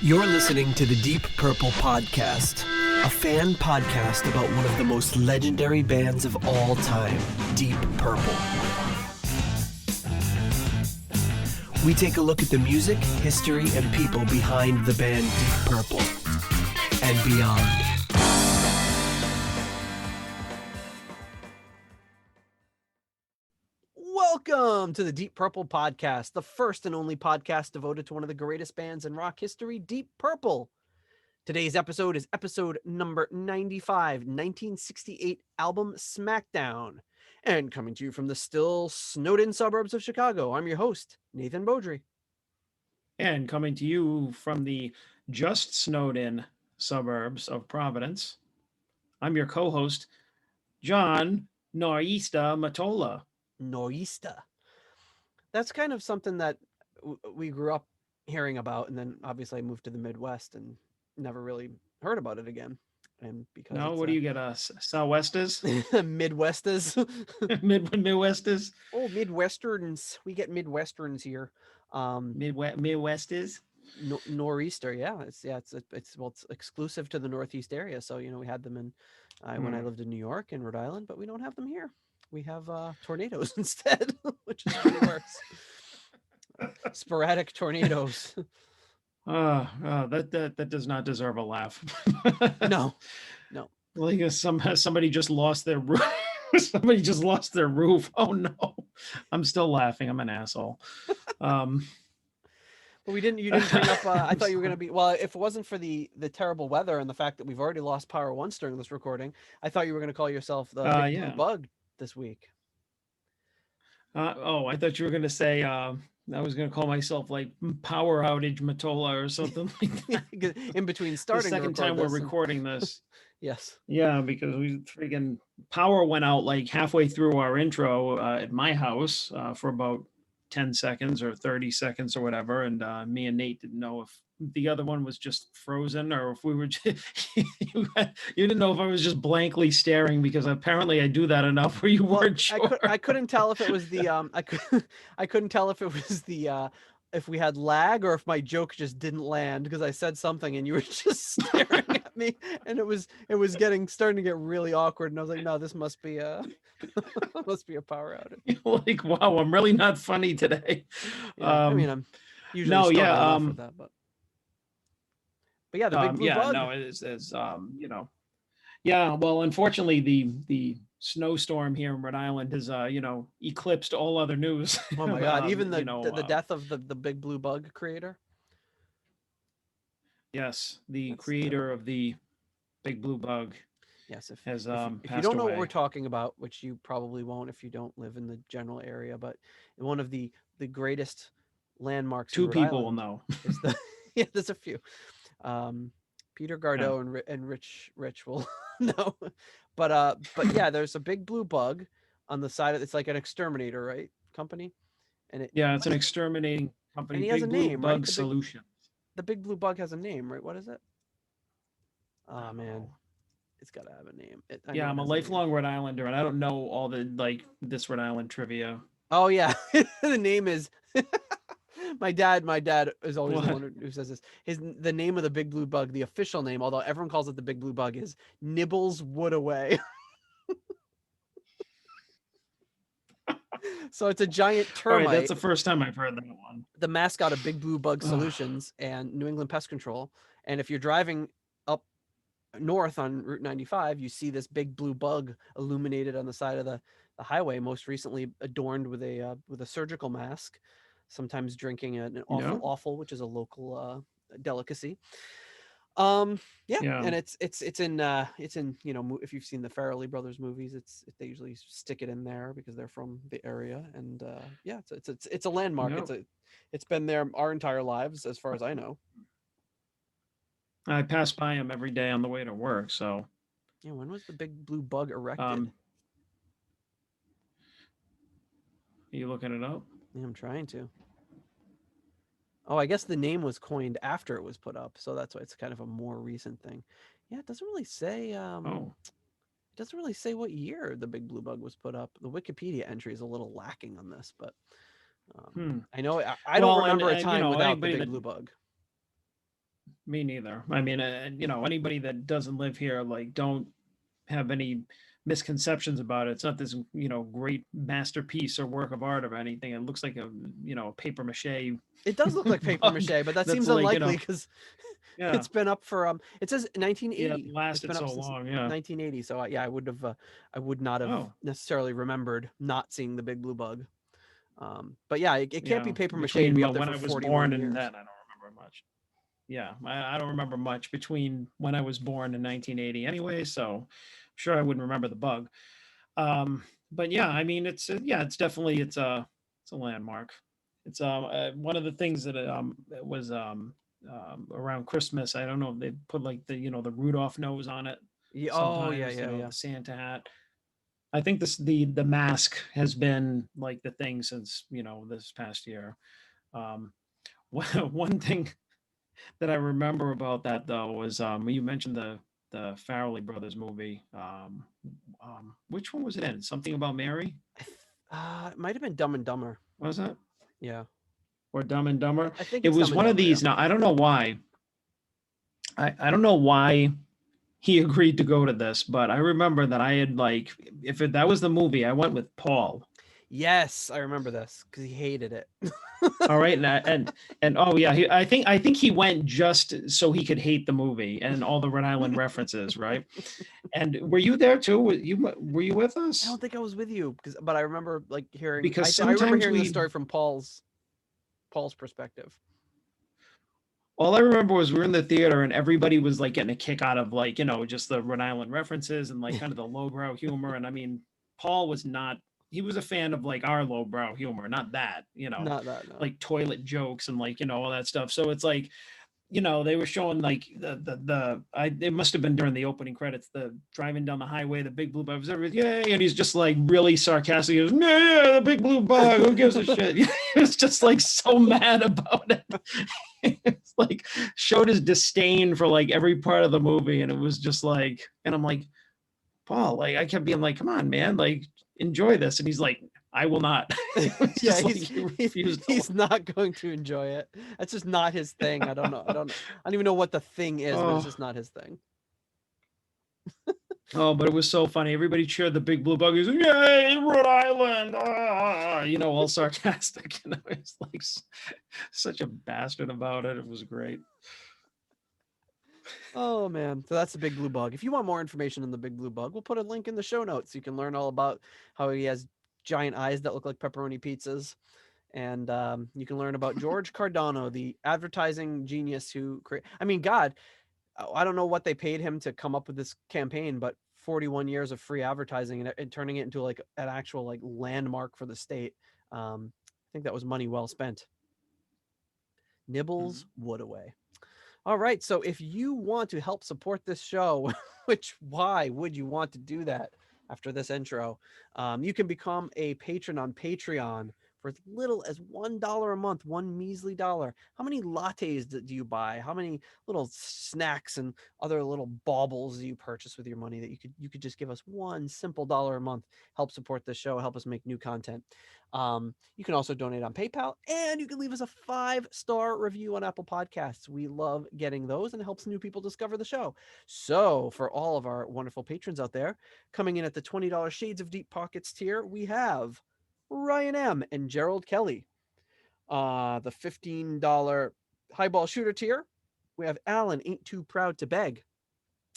You're listening to the Deep Purple Podcast, a fan podcast about one of the most legendary bands of all time, Deep Purple. We take a look at the music, history, and people behind the band Deep Purple and beyond. Welcome to the Deep Purple Podcast, the first and only podcast devoted to one of the greatest bands in rock history, Deep Purple. Today's episode is episode number 95, 1968 album Smackdown. And coming to you from the still snowed-in suburbs of Chicago, I'm your host, Nathan Beaudry. And coming to you from the just snowed-in suburbs of Providence, I'm your co-host, John Norista Matola. Norista. That's kind of something that we grew up hearing about, and then obviously I moved to the Midwest and never really heard about it again. And because what do you get? Southwesters, Midwesters, Midwesters. Oh, Midwesterns. We get Midwesterns here. Midwesters. Nor'easter, yeah. It's exclusive to the Northeast area. So we had them in when I lived in New York and Rhode Island, but we don't have them here. We have tornadoes instead, which is pretty worse. Sporadic tornadoes. That does not deserve a laugh. No. Like somebody just lost their roof. Somebody just lost their roof. Oh no, I'm still laughing. I'm an asshole. But you didn't bring up. I thought you were going to be. Well, if it wasn't for the terrible weather and the fact that we've already lost power once during this recording, I thought you were going to call yourself the Big Blue Bug this week. I thought you were going to say I was going to call myself like Power Outage Matola or something like that. In between starting the second time we're recording this. Yes. Yeah, because we freaking power went out like halfway through our intro at my house for about 10 seconds or 30 seconds or whatever. And me and Nate didn't know if the other one was just frozen or if we were just, you didn't know if I was just blankly staring, because apparently I do that enough where you weren't sure. I couldn't tell if it was the I couldn't tell if it was the if we had lag or if my joke just didn't land, because I said something and you were just staring at me, and it was starting to get really awkward, and I was like, no, this must be a power outage. Like, wow, I'm really not funny today. Yeah, I mean, I'm usually for that, but yeah, the Big Blue Bug. No, it is yeah, well, unfortunately the snowstorm here in Rhode Island has eclipsed all other news. Oh my god, even the death of the Big Blue Bug creator. Yes, the creator of the Big Blue Bug. Yes, if you don't know what we're talking about, which you probably won't if you don't live in the general area, but one of the greatest landmarks. Two people will know. Yeah, there's a few. Peter Gardeau and Rich will know, but yeah, there's a Big Blue Bug on the side of it's like an exterminator, right? Company, and it's an exterminating company. And he has a name, Bug right? Solutions. The Big Blue Bug has a name, right? What is it? Oh man, it's got to have a name. I'm a lifelong Rhode Islander, and I don't know all the this Rhode Island trivia. Oh yeah, the name is. My dad is always the one who says this. The name of the Big Blue Bug, the official name, although everyone calls it the Big Blue Bug, is Nibbles Woodaway. So it's a giant termite. All right, that's the first time I've heard that one. The mascot of Big Blue Bug Solutions and New England Pest Control. And if you're driving up north on Route 95, you see this Big Blue Bug illuminated on the side of the highway, most recently adorned with a surgical mask. Sometimes drinking an awful, which is a local delicacy. And it's in if you've seen the Farrelly Brothers movies, they usually stick it in there because they're from the area, and it's a landmark. Yep. It's been there our entire lives, as far as I know. I pass by them every day on the way to work. So yeah, when was the Big Blue Bug erected? Are you looking it up? Yeah, I'm trying to. Oh, I guess the name was coined after it was put up, so that's why it's kind of a more recent thing. Yeah, it doesn't really say. It doesn't really say what year the Big Blue Bug was put up. The Wikipedia entry is a little lacking on this, but I know I don't remember a time without the Big Blue Bug. Me neither. I mean, anybody that doesn't live here, like, don't have any misconceptions about it. It's not this, great masterpiece or work of art or anything. It looks like a paper mache It does look like paper bug mache, but that that's seems like, unlikely because yeah, it's been up for it says yeah, it 1980. It's lasted been up so since long. Yeah. 1980. So yeah, I would not have Oh, necessarily remembered not seeing the big blue bug. But yeah, it can't be yeah. paper mache to Between be up there when for I was 41 born and years. then, I don't remember much. Yeah, I don't remember much between when I was born in 1980 anyway, so I'm sure I wouldn't remember the bug. But yeah, I mean, it's definitely it's a landmark. It's one of the things that it was around Christmas. I don't know if they put like the Rudolph nose on it Yeah, oh yeah, sometimes, yeah, yeah. the Santa hat. I think the mask has been like the thing since this past year. Um, one thing that I remember about that though was you mentioned the Farrelly brothers movie. Which one was it in? Something about Mary? It might have been Dumb and Dumber. Was that Yeah, or Dumb and Dumber? I think It it's was Dumb and one of Dumber. Yeah. these. Now I don't know why. I don't know why he agreed to go to this, but I remember that I had like that was the movie, I went with Paul. Yes, I remember this because he hated it. All right, and oh yeah, I think he went just so he could hate the movie and all the Rhode Island references, right? And were you there too? Were you with I us? don't think I was with you but I remember like hearing. Because I remember sometimes hearing the we story from Paul's perspective. all I remember was we were in the theater and everybody was like getting a kick out of like, just the Rhode Island references and like kind of the lowbrow humor. And I mean, Paul was not, he was a fan of like our lowbrow humor, not that, Not that, no. like toilet jokes and like, all that stuff. So it's like, they were showing like it must have been during the opening credits, the driving down the highway, the big blue bug was everything, yay, and he's just like really sarcastic. He goes, yeah, the big blue bug, who gives a shit? He was just like so mad about it. It's like showed his disdain for like every part of the movie, and it was just like, and I'm like, Paul, like I kept being like, come on, man, like enjoy this, and he's like, I will not. It's Yeah, just like he refused to. he's not going to enjoy it. That's just not his thing. I don't know. I don't even know what the thing is, but it's Oh, just not his thing. oh, but it was so funny. Everybody cheered the big blue bug. He's like, yay, Rhode Island. All sarcastic. It's like such a bastard about it. It was great. Oh man, so that's the big blue bug. If you want more information on the big blue bug, we'll put a link in the show notes. You can learn all about how he has giant eyes that look like pepperoni pizzas, and you can learn about George Cardano, the advertising genius who create. I mean, God, I don't know what they paid him to come up with this campaign, but 41 years of free advertising and turning it into like an actual like landmark for the state. I think that was money well spent. Nibbles wood away. All right. So if you want to help support this show, which why would you want to do that after this intro? You can become a patron on Patreon for as little as $1 a month, one measly dollar. How many lattes do you buy? How many little snacks and other little baubles do you purchase with your money that you could just give us one simple dollar a month, help support this show, help us make new content. You can also donate on PayPal, and you can leave us a 5-star review on Apple Podcasts. We love getting those, and it helps new people discover the show. So, for all of our wonderful patrons out there, coming in at the $20 Shades of Deep Pockets tier, we have Ryan M. and Gerald Kelly. The $15 Highball Shooter tier, we have Alan Ain't Too Proud to Beg.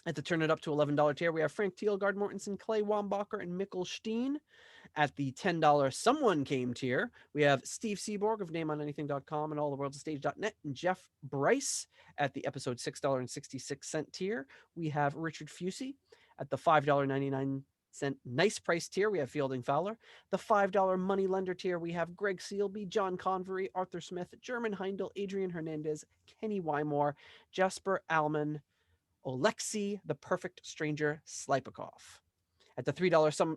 At the Turn It Up to $11 tier, we have Frank Thielgard Mortensen, Clay Wambacher, and Mikkel Steen. At the $10 Someone Came tier, we have Steve Seaborg of NameOnAnything.com and AllTheWorldStage.net and Jeff Bryce. At the episode $6.66 tier, we have Richard Fusey. At the $5.99 nice price tier, we have Fielding Fowler. The $5 money lender tier, we have Greg Sealby, John Convery, Arthur Smith, German Heindel, Adrian Hernandez, Kenny Wymore, Jasper Alman, Alexei, the Perfect Stranger Slipikoff. At the $3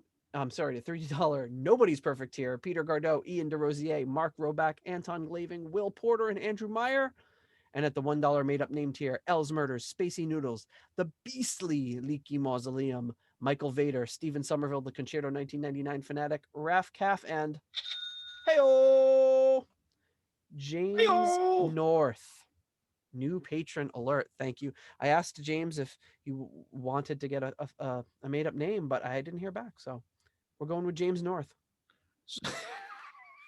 Nobody's Perfect tier, Peter Gardot, Ian DeRosier, Mark Roback, Anton Glaving, Will Porter, and Andrew Meyer. And at the $1 made-up name tier, Els Murders, Spacey Noodles, The Beastly Leaky Mausoleum, Michael Vader, Stephen Somerville, The Concerto 1999 Fanatic, Raf Calf, and Heyo James Hey-o! North. New patron alert. Thank you. I asked James if he wanted to get a made up name, but I didn't hear back. So we're going with James North.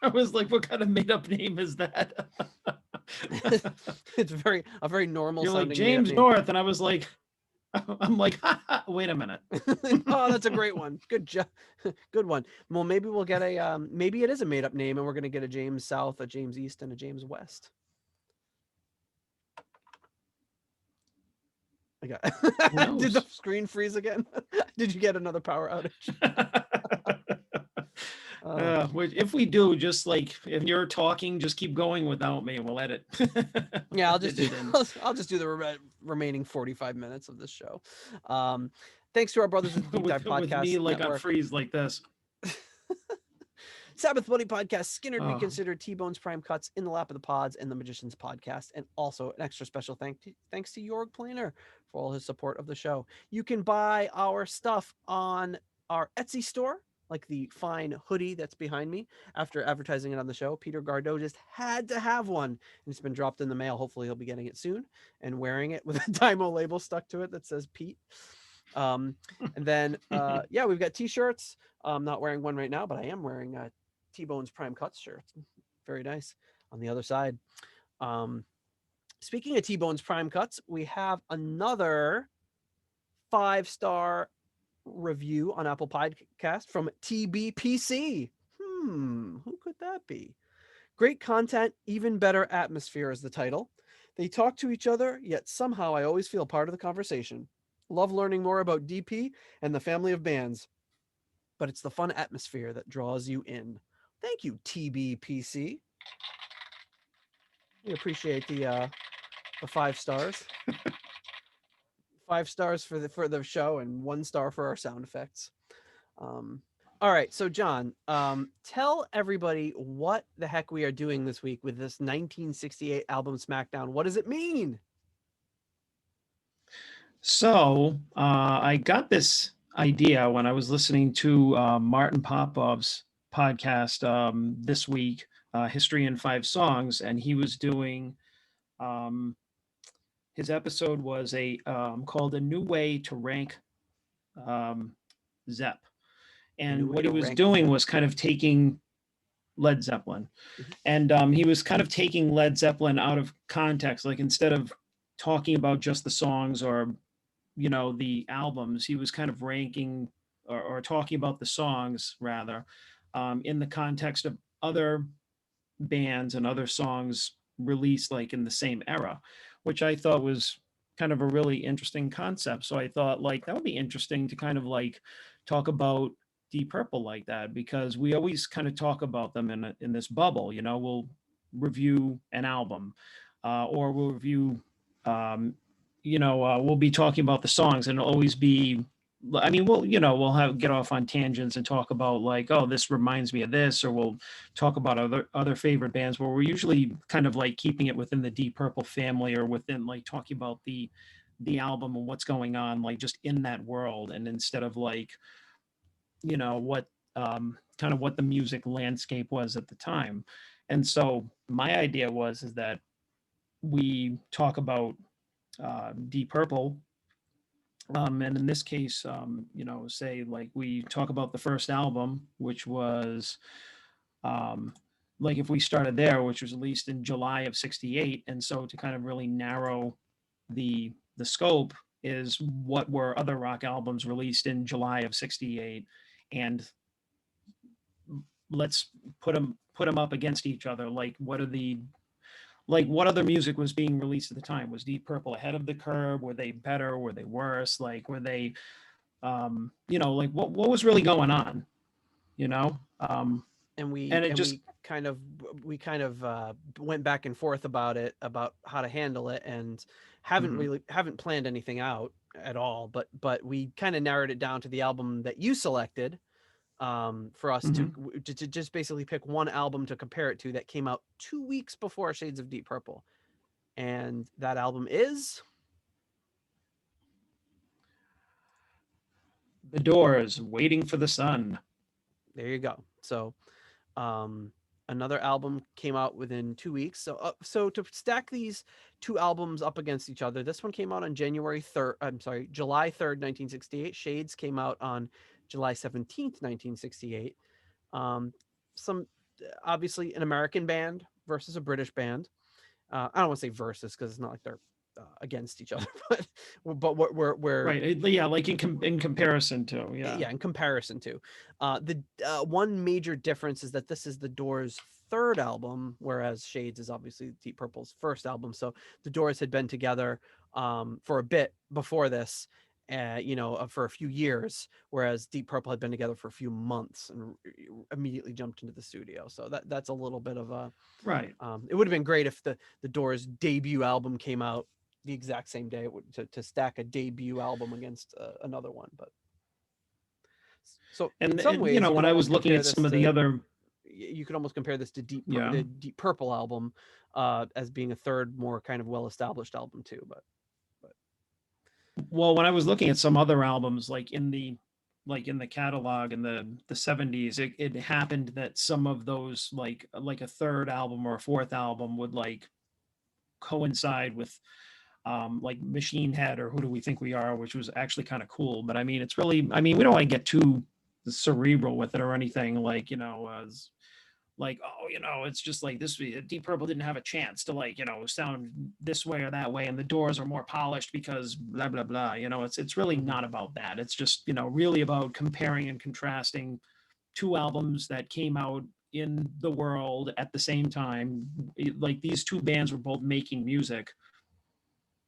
I was like, what kind of made up name is that? It's a very normal You're like sounding made up James name. North, and I was like, I'm like, wait a minute. Oh, that's a great one. Good job. Good one. Well, maybe we'll get a maybe it is a made up name and we're gonna get a James South, a James East, and a James West. I got Who did the knows? screen freeze again? Did you get another power outage? If we do, just like if you're talking, just keep going without me, and we'll edit. Yeah, I'll just do it in. I'll just do the remaining 45 minutes of this show. Thanks to our brothers at the Deep Dive with me Podcast like on Network. freeze like this. Sabbath Bloody Podcast, Skinner Oh. Reconsidered, T-Bone's Prime Cuts, In the Lap of the Pods, and the Magician's Podcast. And also an extra special thanks to Jorg Planer for all his support of the show. You can buy our stuff on our Etsy store, like the fine hoodie that's behind me. After advertising it on the show, Peter Gardot just had to have one, and it's been dropped in the mail. Hopefully he'll be getting it soon and wearing it with a Dymo label stuck to it that says Pete. And then, yeah, we've got t-shirts. I'm not wearing one right now, but I am wearing a T-Bone's Prime Cuts shirt. Very nice on the other side. Speaking of T-Bone's Prime Cuts, we have another 5-star review on Apple Podcast from TBPC. Who could that be? Great content, even better atmosphere is the title. They talk to each other, yet somehow I always feel part of the conversation. Love learning more about DP and the family of bands, but it's the fun atmosphere that draws you in. Thank you, TBPC. We appreciate the 5 stars. 5 stars for the show and 1 star for our sound effects. All right, so John, tell everybody what the heck we are doing this week with this 1968 album Smackdown. What does it mean? So I got this idea when I was listening to Martin Popov's podcast this week, History in 5 Songs, and he was doing his episode was called A New Way to Rank Zepp. And what he was doing was kind of taking Led Zeppelin. And he was kind of taking Led Zeppelin out of context. Like instead of talking about just the songs or, the albums, he was kind of ranking or talking about the songs rather in the context of other bands and other songs released like in the same era, which I thought was kind of a really interesting concept. So I thought like that would be interesting to kind of like talk about Deep Purple like that, because we always kind of talk about them in this bubble. We'll review an album or we'll review we'll be talking about the songs, and it'll always be, I mean, we'll get off on tangents and talk about like, oh, this reminds me of this, or we'll talk about other favorite bands, where we're usually kind of like keeping it within the Deep Purple family, or within like talking about the album and what's going on like just in that world, and instead of like what kind of what the music landscape was at the time. And so my idea is that we talk about Deep Purple, and in this case, say like we talk about the first album, which was like if we started there, which was released in July of '68, and so to kind of really narrow the scope is what were other rock albums released in July of '68, and let's put them up against each other. Like what other music was being released at the time? Was Deep Purple ahead of the curve? Were they better? Were they worse? Like were they like what was really going on? And we and it just we kind of went back and forth about it, about how to handle it, and haven't planned anything out at all, but we kind of narrowed it down to the album that you selected, for us to just basically pick one album to compare it to that came out 2 weeks before Shades of Deep Purple, and that album is The Doors, Waiting for the Sun. There you go. So Another album came out within 2 weeks. So to stack these two albums up against each other, this one came out on January 3rd. I'm sorry, July 3rd, 1968. Shades came out on July 17th, 1968. Um, some obviously an American band versus a British band. I don't want to say versus because it's not like they're against each other, but what we're Right. Yeah, like in comparison to, yeah. yeah, in comparison to the one major difference is that this is the Doors' third album, whereas Shades is obviously Deep Purple's first album. So the Doors had been together for a bit before this, for a few years, whereas Deep Purple had been together for a few months and immediately jumped into the studio. So that's a little bit of a Right. it would have been great if the Doors' debut album came out the exact same day. To stack a debut album against another one, but so in some You ways know, you when could I was almost looking compare at this some of the to other, you could almost compare this to yeah. the Deep Purple album as being a third more kind of well established album too. But Well, when I was looking at some other albums, like in the catalog in the 70s, it happened that some of those like a third album or a fourth album would like coincide with like Machine Head or Who Do We Think We Are, which was actually kind of cool. But I mean, it's really, I mean, we don't want to get too cerebral with it or anything, like, you know, as like, oh, you know, it's just like this. Deep Purple didn't have a chance to, like, you know, sound this way or that way, and the Doors are more polished because blah blah blah. You know, it's really not about that. It's just, you know, really about comparing and contrasting two albums that came out in the world at the same time. Like, these two bands were both making music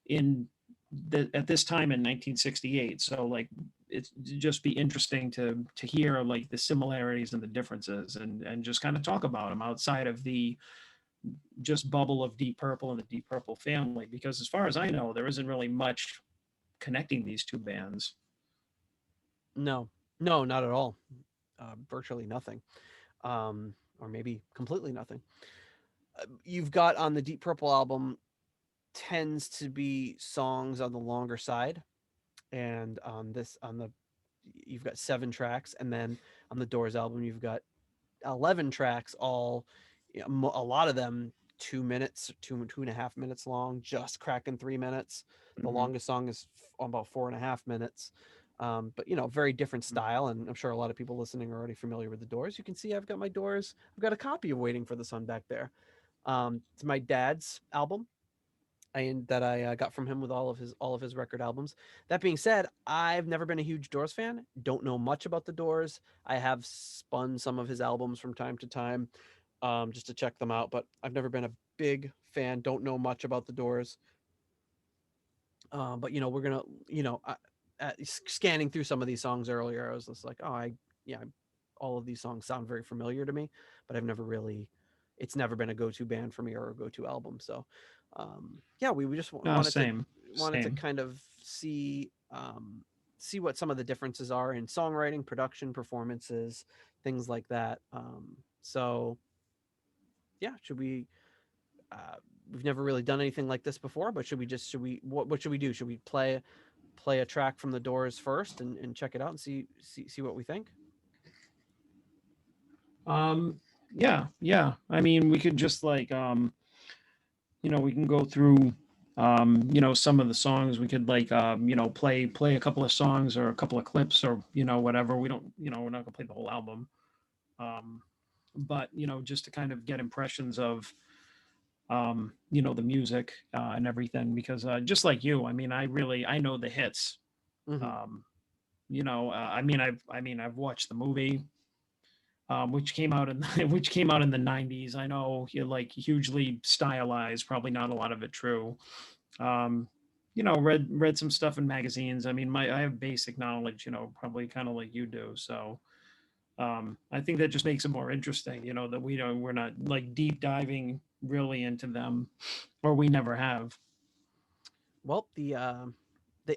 in at this time in 1968. So like, it's just be interesting to hear like the similarities and the differences, and just kind of talk about them outside of the just bubble of Deep Purple and the Deep Purple family, because as far as I know, there isn't really much connecting these two bands. no, no, not at all. Virtually nothing, or maybe completely nothing. You've got on the Deep Purple album tends to be songs on the longer side, and on this on the you've got 7 tracks, and then on the Doors album you've got 11 tracks, all a lot of them 2 minutes, 2.5 minutes long, just cracking 3 minutes. The Mhm. longest song is about 4.5 minutes. But very different style, and I'm sure a lot of people listening are already familiar with the Doors. You can see I've got my Doors. I've got a copy of Waiting for the Sun back there. It's my dad's album, and that I got from him with all of his record albums. That being said, I've never been a huge Doors fan. Don't know much about the Doors. I have spun some of his albums from time to time, just to check them out, but I've never been a big fan. Don't know much about the Doors. But we're gonna, scanning through some of these songs earlier, I was just like, oh, yeah, all of these songs sound very familiar to me, but I've never really, it's never been a go-to band for me or a go-to album. So, yeah, we just No, wanted to same, same. kind of see what some of the differences are in songwriting, production, performances, things like that. So yeah, should we? Uh, we've never really done anything like this before, but what should we do? Should we play a track from the Doors first and check it out and see what we think? Um, yeah, yeah. I mean, we could just like, you know, we can go through, you know, some of the songs. We could like, you know, play a couple of songs or a couple of clips or, you know, whatever. We don't, you know, we're not gonna play the whole album. Um, but you know, just to kind of get impressions of, you know, the music and everything, because just like you, I mean, I know the hits. Mm-hmm. Um, you know, I mean, I've watched the movie, which came out in which came out in the 90s. I know you like hugely stylized, probably not a lot of it true. Um, you know, read some stuff in magazines. I mean, I have basic knowledge, you know, probably kind of like you do. So I think that just makes it more interesting, you know, that we're not like deep diving really into them, or we never have. Well, the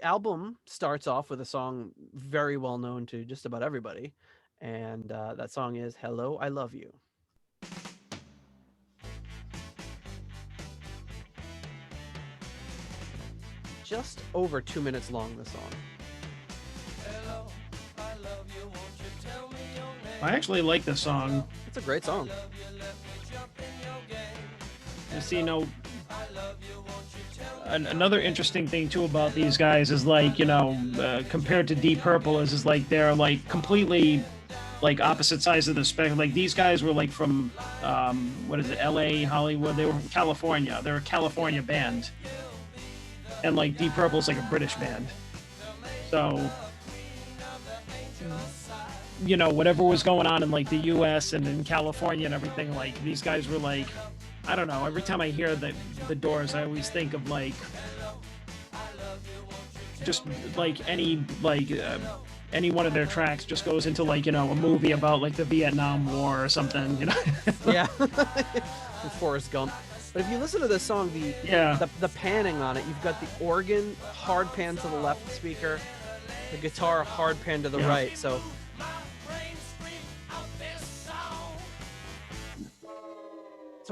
album starts off with a song very well known to just about everybody, and that song is "Hello, I Love You." Just over 2 minutes long. The song. Hello, I love you. Won't you tell me your I name? actually like this song. It's a great song. Love you left me You see, another interesting thing too about these guys is like, compared to Deep Purple is like they're like completely like opposite sides of the spectrum. Like these guys were like from what is it, LA, Hollywood? They were from California. They're a California band, and like Deep Purple's like a British band. So whatever was going on in like the US and in California and everything, like these guys were like, I don't know, every time I hear the Doors, I always think of like just like any one of their tracks just goes into like, a movie about like the Vietnam War or something, Yeah. Forrest Gump. But if you listen to this song, the panning on it, you've got the organ hard pan to the left speaker, the guitar hard pan to the right. So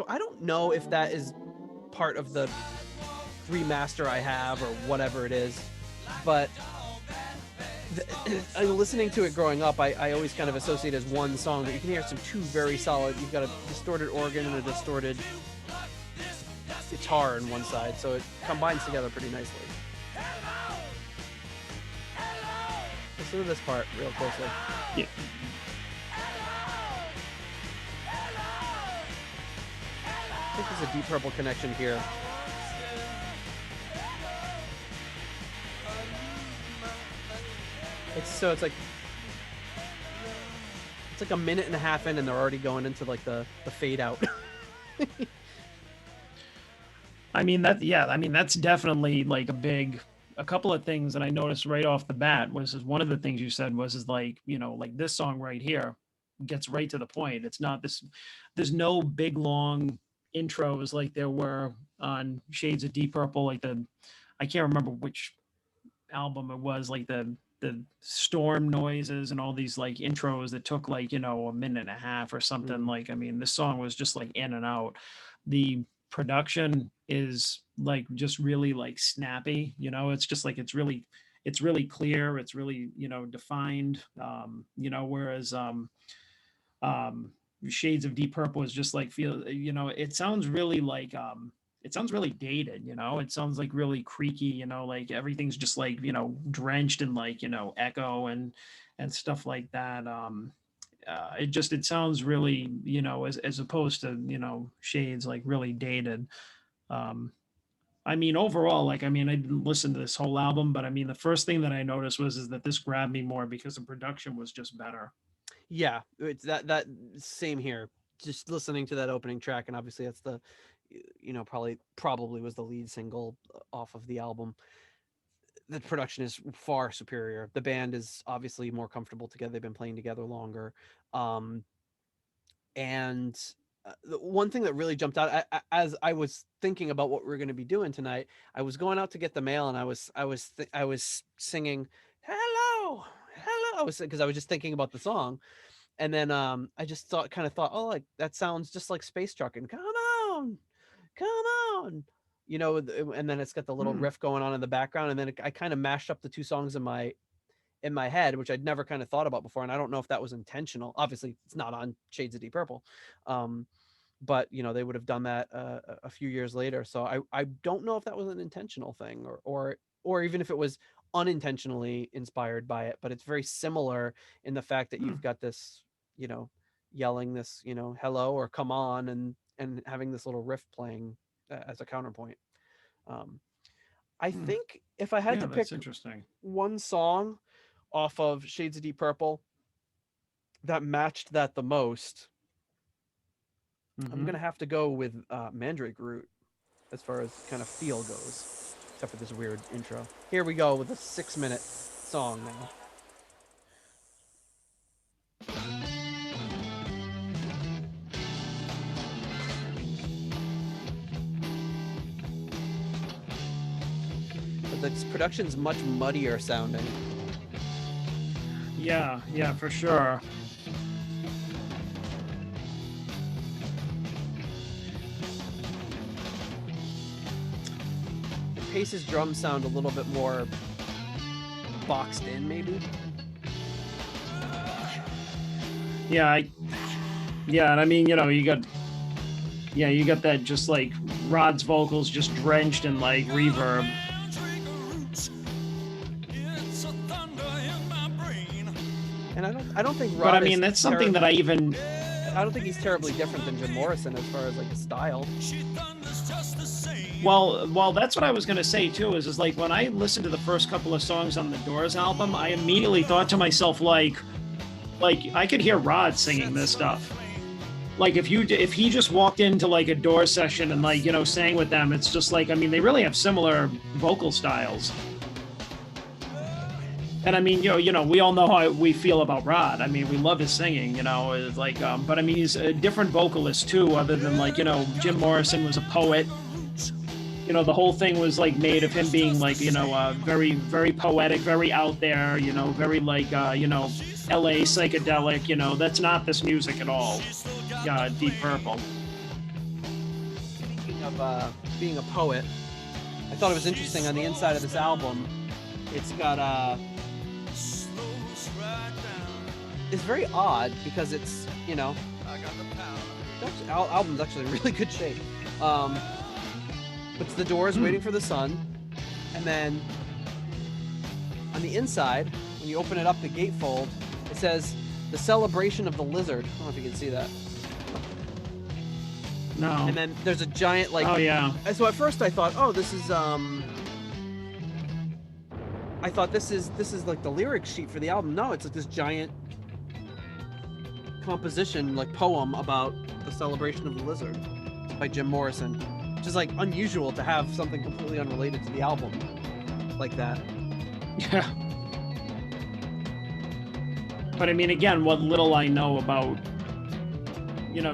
I don't know if that is part of the remaster I have or whatever it is, but listening to it growing up, I always kind of associate it as one song, but you can hear two very solid. You've got a distorted organ and a distorted guitar on one side, so it combines together pretty nicely. Listen to this part real closely. Yeah. I think there's a Deep Purple connection here. It's like a minute and a half in, and they're already going into like the fade out. I mean that's definitely like a couple of things that I noticed right off the bat was one of the things you said was like like this song right here gets right to the point. It's not this. There's no big long intros like there were on Shades of Deep Purple. Like I can't remember which album it was. Like the storm noises and all these like intros that took like a minute and a half or something. Like I mean, this song was just like in and out. The production is like just really like snappy. It's just like it's really clear. It's really defined. Whereas Shades of Deep Purple is just like it sounds really like it sounds really dated. It sounds like really creaky. Like everything's just like drenched in like echo and stuff like that. It sounds really as opposed to Shades like really dated. I mean, overall, like, I didn't listen to this whole album, but I mean, the first thing that I noticed was that this grabbed me more because the production was just better. Yeah, it's that same here. Just listening to that opening track, and obviously that's the, probably was the lead single off of the album. The production is far superior. The band is obviously more comfortable together. They've been playing together longer. And the one thing that really jumped out as I was thinking about what we are going to be doing tonight, I was going out to get the mail, and I was singing hello, because I was just thinking about the song, and then I just thought, oh, like that sounds just like Space Trucking. Come on, and then it's got the little riff going on in the background, and then I kind of mashed up the two songs in my head, which I'd never kind of thought about before. And I don't know if that was intentional. Obviously it's not on Shades of Deep Purple. But they would have done that a few years later. So I don't know if that was an intentional thing or even if it was unintentionally inspired by it, but it's very similar in the fact that you've got this, yelling this, hello or come on, and having this little riff playing as a counterpoint. I think if I had to pick one song off of Shades of Deep Purple that matched that the most, I'm gonna have to go with Mandrake Root as far as kind of feel goes, except for this weird intro. Here we go with a 6-minute song now. But the production's much muddier sounding. Yeah, for sure. Paice's drums sound a little bit more boxed in, maybe. Yeah, and I mean, you got Yeah, you got that just like Rod's vocals just drenched in like reverb. And I don't think Rod But I is mean, that's something that I even. I don't think he's terribly different than Jim Morrison as far as like his style. Well, that's what I was gonna say too. Is like when I listened to the first couple of songs on the Doors album, I immediately thought to myself like I could hear Rod singing this stuff. Like if he just walked into like a Doors session and like sang with them, it's just like, I mean, they really have similar vocal styles. And I mean, we all know how we feel about Rod. I mean, we love his singing, it's like, but I mean, he's a different vocalist too, other than like, Jim Morrison was a poet. The whole thing was like made of him being like, very, very poetic, very out there, very like, LA psychedelic, that's not this music at all. Deep Purple. Speaking of being a poet, I thought it was interesting on the inside of this album. It's got it's very odd because it's album's actually in really good shape. It's the Doors Waiting for the Sun, and then on the inside, when you open it up, the gatefold, it says the celebration of the lizard. I don't know if you can see that. No. And then there's a giant like. Oh yeah. So at first I thought, oh, this is I thought this is like the lyric sheet for the album. No, it's like this giant composition, like poem about the celebration of the lizard by Jim Morrison, which is like unusual to have something completely unrelated to the album like that. Yeah. But I mean, again, what little I know about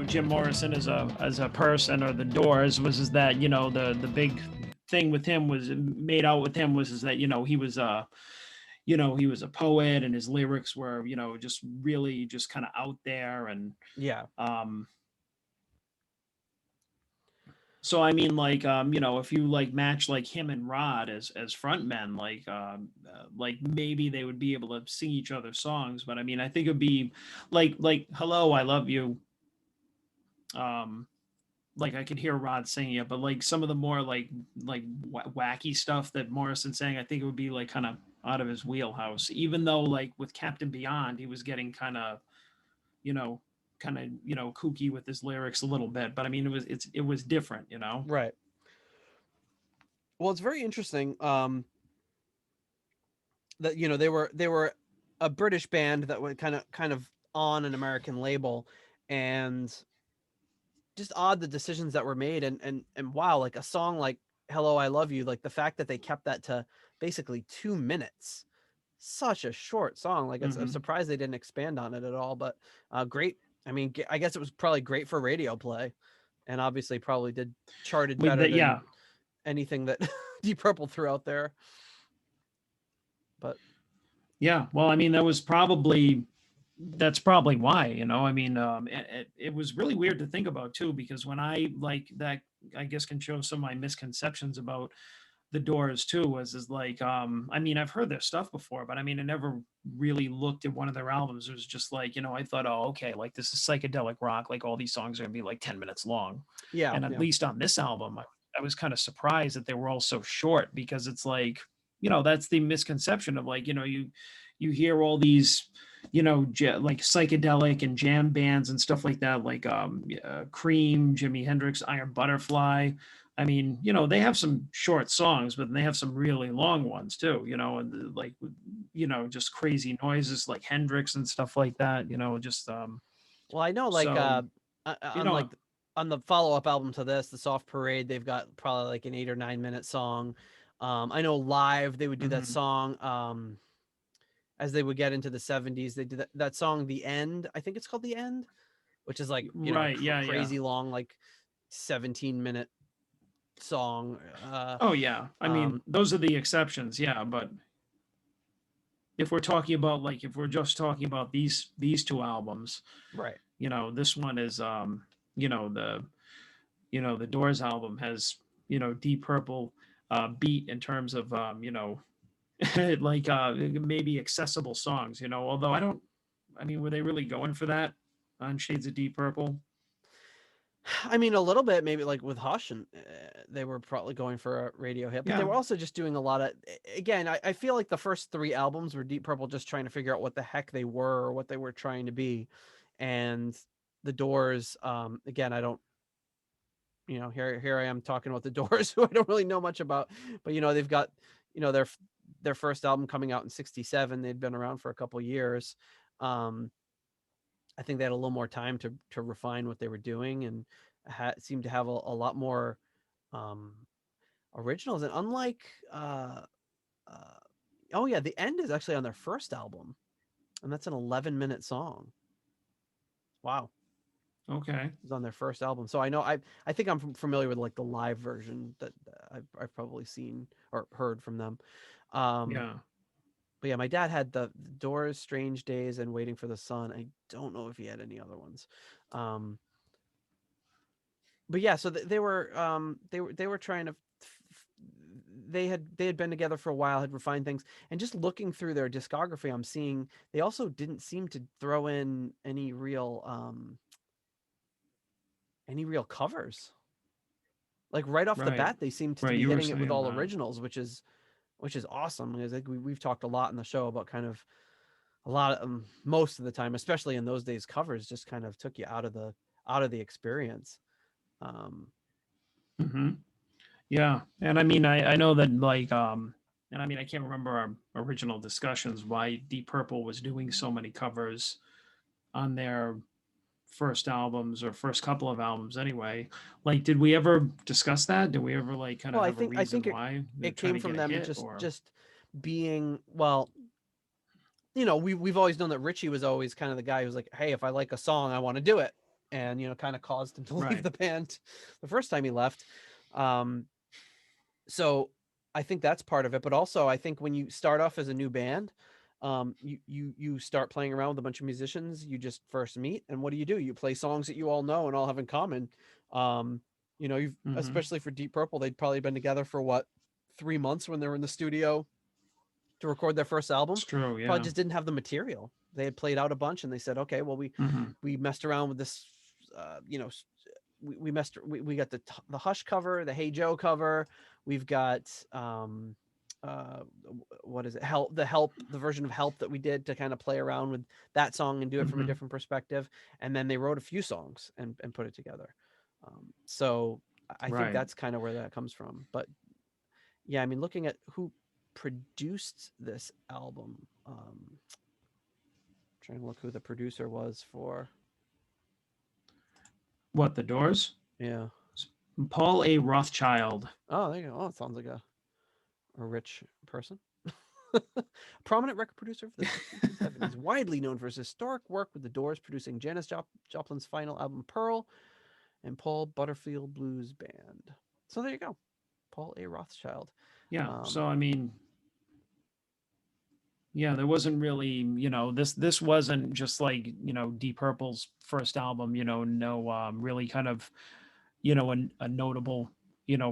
Jim Morrison as a person or the Doors is that the big thing with him was made out with him was that he was he was a poet and his lyrics were just really just kind of out there and Yeah. So I mean, like if you like match like him and Rod as frontmen, like maybe they would be able to sing each other's songs. But I mean, I think it'd be like "Hello, I Love You." Like I could hear Rod singing it, but like some of the more like wacky stuff that Morrison sang, I think it would be like kind of out of his wheelhouse. Even though like with Captain Beyond, he was getting kind of kooky with his lyrics a little bit, but I mean it was different, Right. Well, it's very interesting that they were a British band that went kind of on an American label, and just odd the decisions that were made, and wow, like a song like "Hello, I Love You," like the fact that they kept that to basically 2 minutes, such a short song. Like I'm surprised they didn't expand on it at all, but great. I mean, I guess it was probably great for radio play, and obviously probably charted better than anything that Deep Purple threw out there. But yeah, well, I mean, that's probably why, I mean, it was really weird to think about too, because when I like that, I guess can show some of my misconceptions about the Doors too, is like, I mean, I've heard their stuff before, but I mean, I never really looked at one of their albums. It was just like, I thought, oh, okay, like this is psychedelic rock. Like all these songs are gonna be like 10 minutes long. yeah. And at least on this album, I was kind of surprised that they were all so short, because it's like, that's the misconception of like, you hear all these, like psychedelic and jam bands and stuff like that, like Cream, Jimi Hendrix, Iron Butterfly. I mean, they have some short songs, but they have some really long ones too, and like, just crazy noises like Hendrix and stuff like that, just Well, I know like so, like on the follow-up album to this, The Soft Parade, they've got probably like an 8 or 9 minute song. I know live they would do that song as they would get into the 70s. They did that song The End. I think it's called The End, which is like, right, crazy long, like 17-minute song. Oh yeah, I mean, those are the exceptions, yeah, but if we're talking about like, if we're just talking about these two albums, right, this one is the Doors album has Deep Purple beat in terms of like maybe accessible songs, although I mean, were they really going for that on Shades of Deep Purple? I mean, a little bit, maybe like with Hush, and they were probably going for a radio hit, but they Yeah. were also just doing a lot of. Again, I feel like the first three albums were Deep Purple just trying to figure out what the heck they were or what they were trying to be, and the Doors. Again, I don't. Here I am talking about the Doors, who I don't really know much about, but they've got their first album coming out in '67. They'd been around for a couple years. Um, I think they had a little more time to refine what they were doing, and seemed to have a lot more um, originals. And unlike, uh, oh yeah, the end is actually on their first album, and that's an 11-minute song. Wow, Okay. it was on their first album. So I think I'm familiar with like the live version that I've probably seen or heard from them. Um, Yeah. but yeah, my dad had the Doors, Strange Days, and Waiting for the Sun. I don't know if he had any other ones. Um, but yeah, so they were trying to they had been together for a while, had refined things, and just looking through their discography, I'm seeing they also didn't seem to throw in any real covers. Like right off the Right. bat, they seem to Right. be You were hitting it with saying all that. originals, which is awesome. Because like we've talked a lot in the show about kind of a lot of most of the time, especially in those days, covers just kind of took you out of the experience. Um, Hmm. Yeah. And I mean, I know that like, and I mean, I can't remember our original discussions why Deep Purple was doing so many covers on their first albums or first couple of albums anyway. Like, did we ever discuss that? Did we ever like kind well, of I have a think I reason think it why they're it trying came to from get a them hit just or just being well. We've always known that Ritchie was always kind of the guy who's like, hey, if I like a song, I want to do it, and kind of caused him to leave right? the band the first time he left. Um, so I think that's part of it, but also I think when you start off as a new band, you start playing around with a bunch of musicians you just first meet, and what do? You play songs that you all know and all have in common. You've Hmm. especially for Deep Purple, they'd probably been together for what 3 months when they were in the studio to record their first album. It's true. Probably Yeah. just didn't have the material. They had played out a bunch, and they said, okay, well Hmm. we messed around with this, uh, you know, we messed we got the Hush cover, the Hey Joe cover. We've got uh what is it? The version of Help that we did to kind of play around with that song and do it from a Hmm. different perspective. And then they wrote a few songs and put it together. So I think Right. that's kind of where that comes from. But yeah, I mean, looking at who produced this album, trying to look who the producer was for. What, the Doors? Yeah. S- Paul A. Rothschild. Oh, there you go. Oh, it sounds like a rich person. Prominent record producer for the 60s and 70s, widely known for his historic work with the Doors, producing Janis Joplin's final album Pearl and Paul Butterfield Blues Band. So there you go, Paul A. Rothschild. Yeah. Um, So I mean, yeah, there wasn't really, this wasn't just like, Deep Purple's first album, no really kind of, a notable,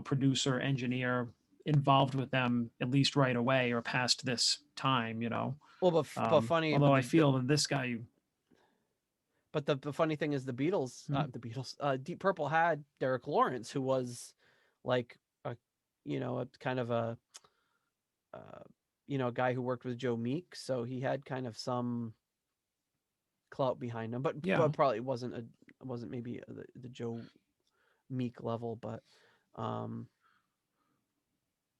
producer, engineer involved with them at least right away or past this time. well, but funny, Although I feel that this guy, the funny thing is hmm, Deep Purple had Derek Lawrence, who was like a, a kind of uh, a guy who worked with Joe Meek, so he had kind of some clout behind him, yeah, but probably wasn't maybe the Joe Meek level, but um,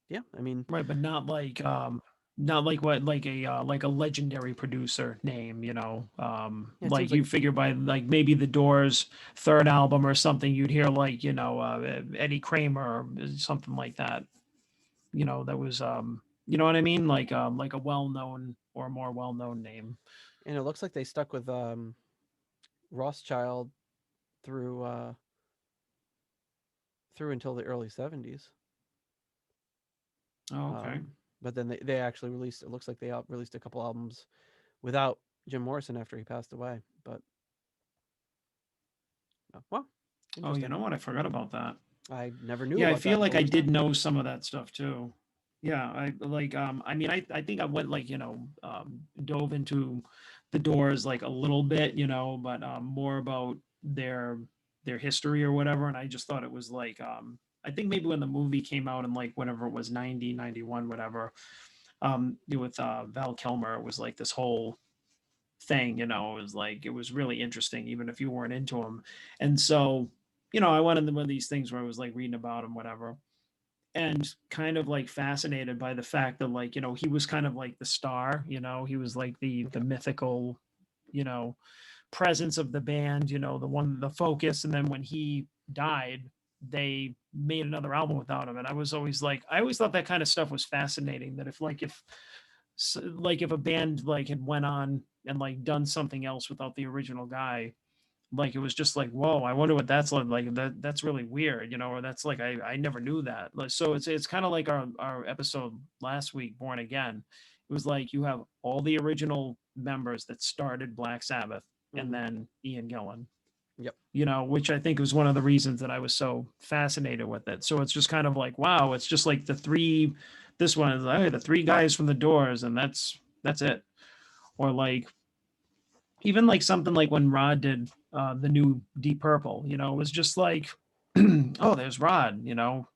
yeah, I mean, right, but not like what like a legendary producer name, yeah, it seems like like you figure by like maybe the Doors third album or something, you'd hear like Eddie Kramer or something like that. That was you know what I mean, like a well known or more well known name. and it looks like they stuck with Rothschild through through until the early '70s. Oh, okay. But then they actually released. It looks like they released a couple albums without Jim Morrison after he passed away. But well, Oh, you interesting. know what? I forgot about that. I never knew Yeah, I about that feel like until I just did now. know some of that stuff too. Yeah, I mean I think I went like, dove into the Doors like a little bit, but more about their their history or whatever. And I just thought it was like, I think maybe when the movie came out in like whenever it was 90, 91, whatever, with Val Kilmer, it was like this whole thing, you know, it was like, it was really interesting, even if you weren't into him. And so, you know, I went into one of these things where I was like reading about him, whatever, and kind of like fascinated by the fact that, like, you know, he was kind of like the star, you know, he was like the mythical, you know, presence of the band, you know, the one, the focus. And then when he died, they made another album without him. And I was always like, I always thought that kind of stuff was fascinating, that if like, like if a band like had went on and like done something else without the original guy, like it was just like, whoa, I wonder what that's like. That's really weird, you know, or that's like, I never knew that. Like, so it's kind of like our episode last week, Born Again. It was like you have all the original members that started Black Sabbath, and Mhm. then Ian Gillan, Yep. you know, which I think was one of the reasons that I was so fascinated with it. So it's just kind of like, wow, it's just like the three, this one is like, the three guys from the Doors, and that's it. Or like even like something like when Rod did the new Deep Purple, you know, it was just like, oh, there's Rod, you know,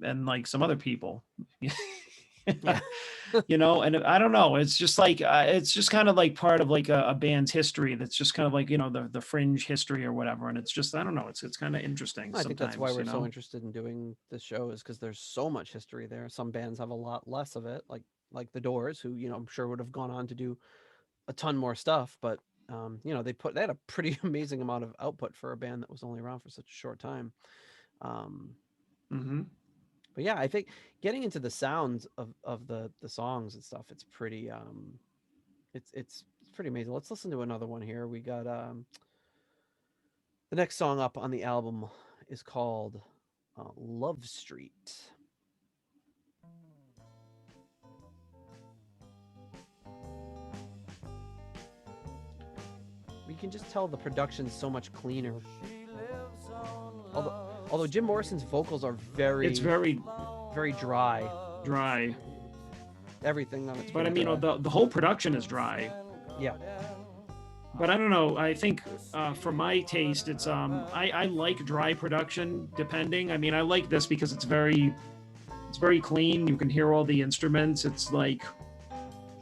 and like some other people. Yeah. You know, and I don't know, it's just like it's just kind of like part of like a band's history that's just kind of like, you know, the fringe history or whatever. And it's just, I don't know, it's kind of interesting I think that's why sometimes, we're you so know. interested in doing this show, is because there's so much history there. Some bands have a lot less of it, like the Doors, who, you know, I'm sure would have gone on to do a ton more stuff, but you know, they had a pretty amazing amount of output for a band that was only around for such a short time. Um, Hmm. but yeah, I think getting into the sounds of the songs and stuff, it's pretty it's pretty amazing. Let's listen to another one here. We got the next song up on the album is called Love Street. You can just tell the production's so much cleaner. Although Jim Morrison's vocals are It's very very dry. dry, Everything on it's but I pretty mean, dry. the whole production is dry. Yeah. But I don't know. I think for my taste, it's I like dry production. Depending, I mean, I like this because it's very clean. You can hear all the instruments. It's like,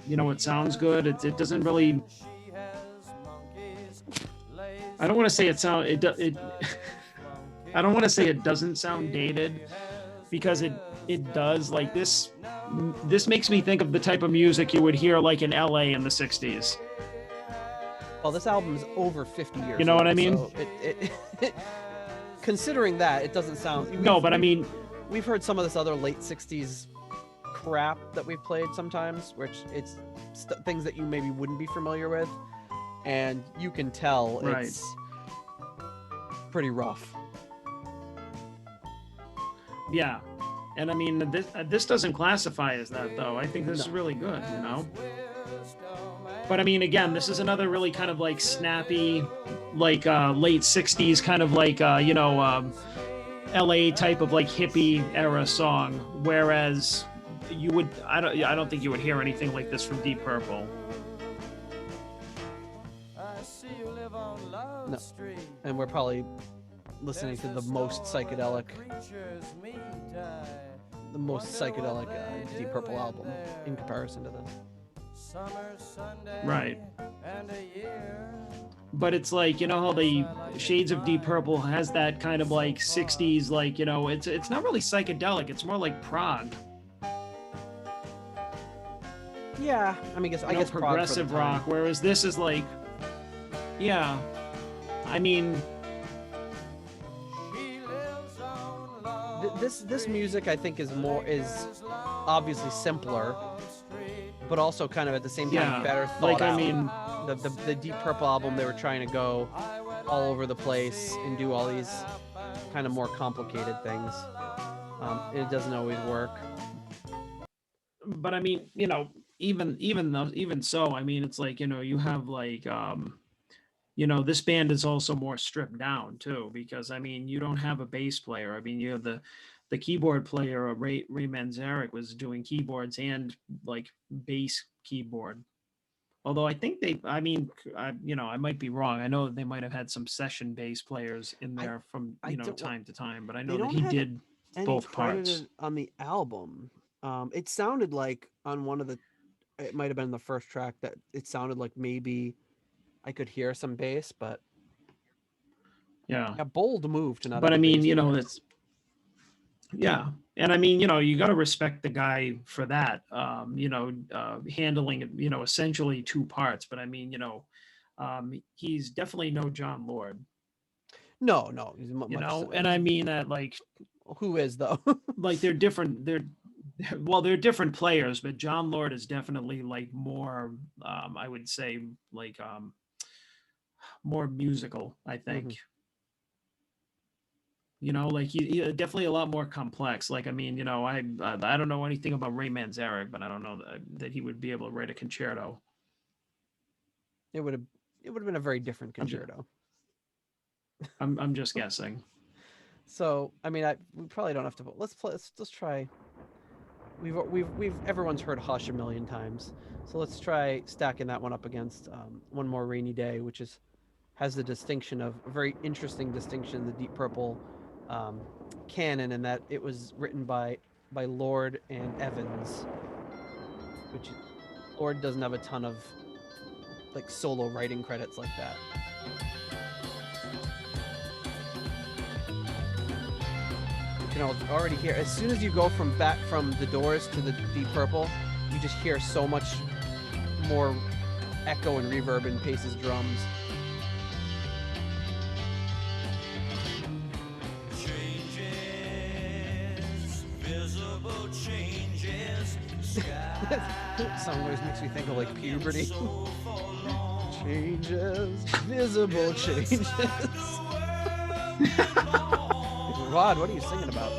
you know, it sounds good. It doesn't really. I don't want to say it sound it. I don't want to say it doesn't sound dated, because it does. Like this makes me think of the type of music you would hear like in LA in the 60s. Well, this album is over 50 years. You know what I old, mean? So considering that, it doesn't sound. No, but I mean, we've heard some of this other late 60s crap that we've played sometimes, which it's things that you maybe wouldn't be familiar with, and you can tell Right. it's pretty rough. yeah. And I mean, this doesn't classify as that, though. I think this is No. really good, you know? But I mean, again, this is another really kind of like snappy, like late 60s kind of like, you know, LA type of like hippie era song. Whereas you would, I don't think you would hear anything like this from Deep Purple. No. And we're probably listening to the most psychedelic Deep Purple album in comparison to this. Right. But it's like, you know how the Shades of Deep Purple has that kind of like 60s, like, you know, it's not really psychedelic. It's more like prog. Yeah, I mean, I guess prog for the progressive time. rock, whereas this is like, yeah, I mean, This music, I think, is obviously simpler, but also kind of at the same time yeah, better thought like, out. I mean, the Deep Purple album, they were trying to go all over the place and do all these kind of more complicated things. It doesn't always work. but I mean, you know, even so, I mean, it's like, you know, you have like, you know, this band is also more stripped down too, because I mean, you don't have a bass player. I mean, you have the keyboard player, Ray Manzarek, was doing keyboards and like bass keyboard. Although I think I might be wrong. I know they might have had some session bass players in I there from, I don't want time to time, but I they know that don't he have did any both parts. credited on the album. It sounded like on one of the it might have been the first track that it sounded like maybe I could hear some bass, but Yeah. yeah, bold move to not But have I a mean, bass player. it's yeah. And I mean, you got to respect the guy for that. Handling it, essentially two parts. But I mean, he's definitely no John Lord, No, no, he's much. and I mean that Who is though? like they're different. Well, they're different players, but John Lord is definitely like more, I would say, like more musical, I think. Mhm. Like he definitely a lot more complex. Like, I mean, I don't know anything about Ray Manzarek, but I don't know that he would be able to write a concerto. It would have been a very different I'm just, concerto. I'm just guessing. So I mean, we probably don't have to. Let's play. Let's try. We've everyone's heard Hush a million times, so let's try stacking that one up against One More Rainy Day, which has the distinction of a very interesting distinction in the Deep Purple um, canon, in that it was written by Lord and Evans, which Lord doesn't have a ton of like solo writing credits like that. You can already hear as soon as you go from the Doors to the Deep Purple, you just hear so much more echo and reverb in Pace's drums. Changes, visible changes. Song always makes me think of like puberty. Changes, visible changes. Rod, what are you singing about?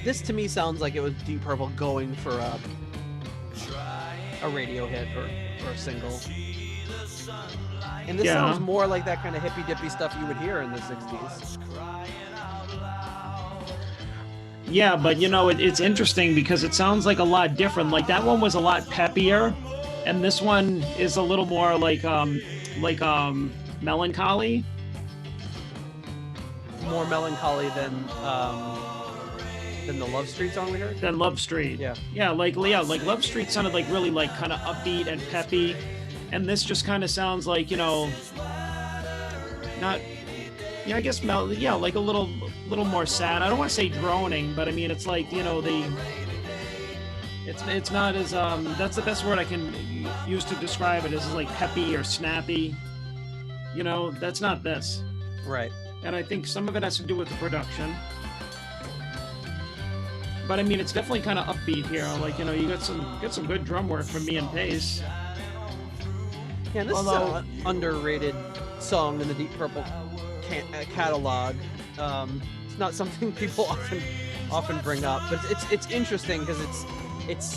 This to me sounds like it was Deep Purple going for a radio hit or a single. And this sounds more like that kind of hippy dippy stuff you would hear in the 60s. Yeah, but it's interesting because it sounds like a lot different. Like that one was a lot peppier, and this one is a little more like melancholy. More melancholy than the Love Street song we heard. Than Love Street. Yeah. Like Love Street sounded like really like kind of upbeat and peppy, and this just kind of sounds like not. Yeah, I guess like a little more sad. I don't want to say droning, but I mean it's like it's not as that's the best word I can use to describe it, as like peppy or snappy. That's not this. Right. And I think some of it has to do with the production. But I mean, it's definitely kind of upbeat here. Like you got some good drum work from me and Pace. Yeah, this is an underrated song in the Deep Purple catalog. It's not something people often bring up, but it's interesting because it's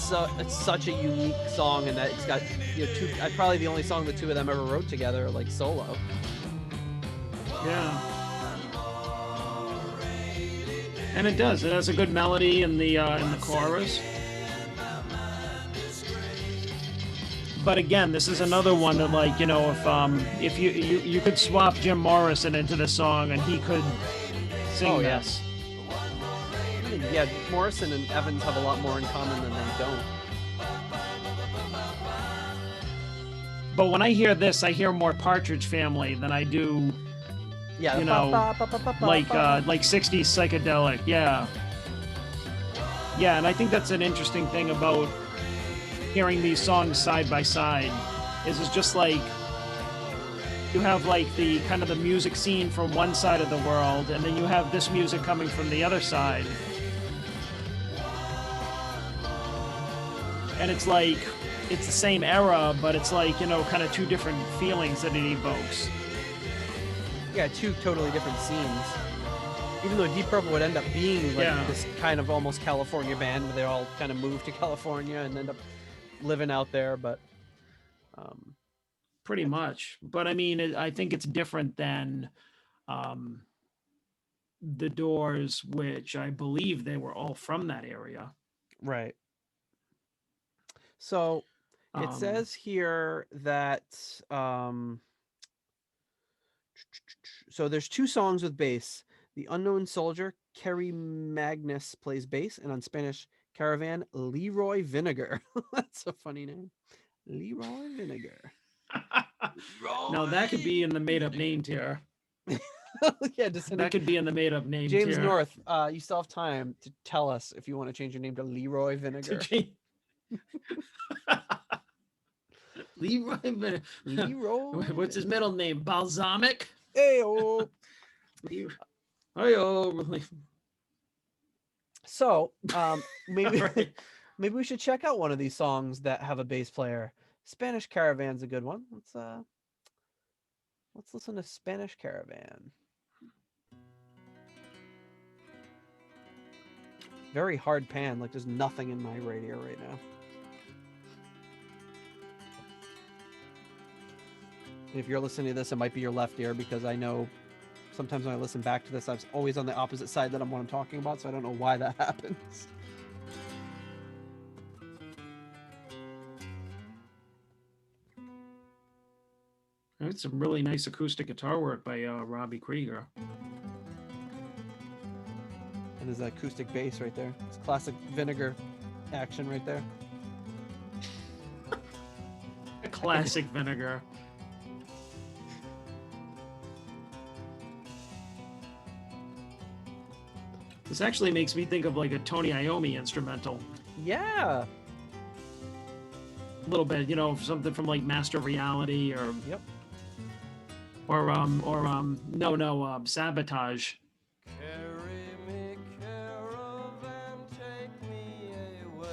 such a unique song, and that it's got probably the only song the two of them ever wrote together, like solo. Yeah. And it does. It has a good melody in the chorus. But again, this is another one that, like, if you could swap Jim Morrison into this song and he could sing this. Yeah, Morrison and Evans have a lot more in common than they don't. But when I hear this, I hear more Partridge Family than I do. Yeah, like 60s psychedelic. Yeah. Yeah, and I think that's an interesting thing about hearing these songs side by side. Is it's just like you have like the kind of the music scene from one side of the world, and then you have this music coming from the other side. And it's like it's the same era, but it's like, kind of two different feelings that it evokes. Yeah, two totally different scenes. Even though Deep Purple would end up being like this kind of almost California band, where they all kind of move to California and end up living out there, but pretty much. But I mean, I think it's different than the Doors, which I believe they were all from that area. Right. So it Um, says here that so there's two songs with bass. The Unknown Soldier, Kerry Magnus plays bass, and on Spanish Caravan, Leroy Vinegar. That's a funny name. Leroy Vinegar. now that could be in the made up Vinegar. name tier. Yeah, just That could be in the made up name James tier. North, you still have time to tell us if you want to change your name to Leroy Vinegar. Leroy Vinegar. Leroy. What's his middle name? Balsamic? Ayo. Oh, So, maybe right. maybe we should check out one of these songs that have a bass player. Spanish Caravan's a good one. Let's listen to Spanish Caravan. Very hard pan, like there's nothing in my radio right now. And if you're listening to this, it might be your left ear, because I know sometimes when I listen back to this, I'm always on the opposite side that I'm what I'm talking about, so I don't know why that happens. That's some really nice acoustic guitar work by Robbie Krieger. And there's that acoustic bass right there. It's classic Vinegar action right there. Classic Vinegar. This actually makes me think of like a Tony Iommi instrumental. Yeah. A little bit, you know, something from like Master Reality or Yep. Sabotage. Carry me, caravan, take me away.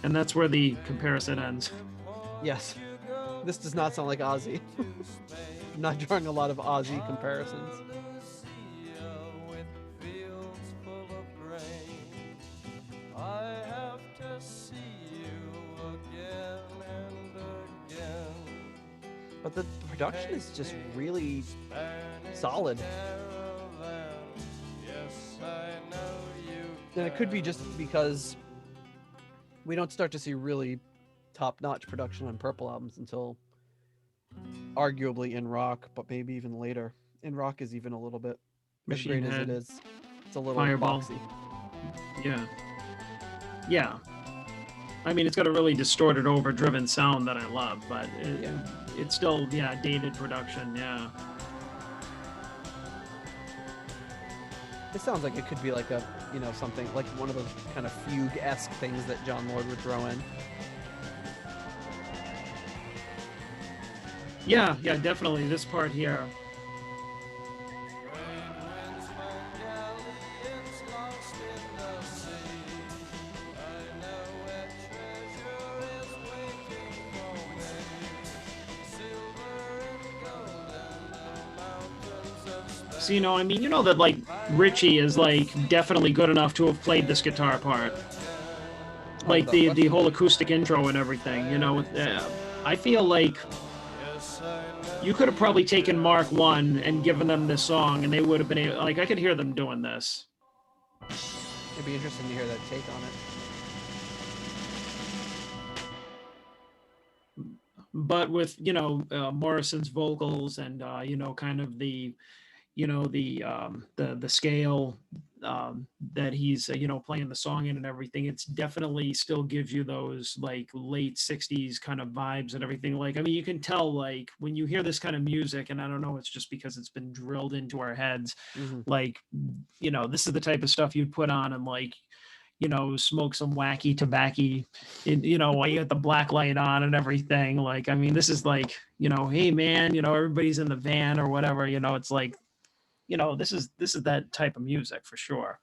And that's where the comparison ends. Yes. This does not sound like Ozzy. I'm not drawing a lot of Ozzy comparisons. With fields full of grain, I have to see you again and again. But the production is just really solid. Caravan, yes, I know you. And it could be just because we don't start to see really top-notch production on Purple albums until arguably In Rock, but maybe even later. In Rock is even a little bit, as Machine great as it Head, is, it's a little Fireball. boxy. Yeah. Yeah. I mean, it's got a really distorted, overdriven sound that I love, but it's still, dated production, yeah. It sounds like it could be like a, something like one of those kind of fugue-esque things that John Lord would throw in. Yeah, definitely. This part here. So, I mean, you know that, like, Ritchie is, like, definitely good enough to have played this guitar part. Like, the whole acoustic intro and everything, I feel like you could have probably taken Mark 1 and given them this song, and they would have been able, like, I could hear them doing this. It'd be interesting to hear that take on it. But with, Morrison's vocals and, kind of the scale that he's playing the song in and everything, it's definitely still gives you those like late 60s kind of vibes and everything. Like, I mean, you can tell, like, when you hear this kind of music, and I don't know, it's just because it's been drilled into our heads, like, this is the type of stuff you'd put on and, like, smoke some wacky tobacco, while you got the black light on and everything. Like, I mean, this is like, hey man, everybody's in the van or whatever, it's like, this is that type of music for sure.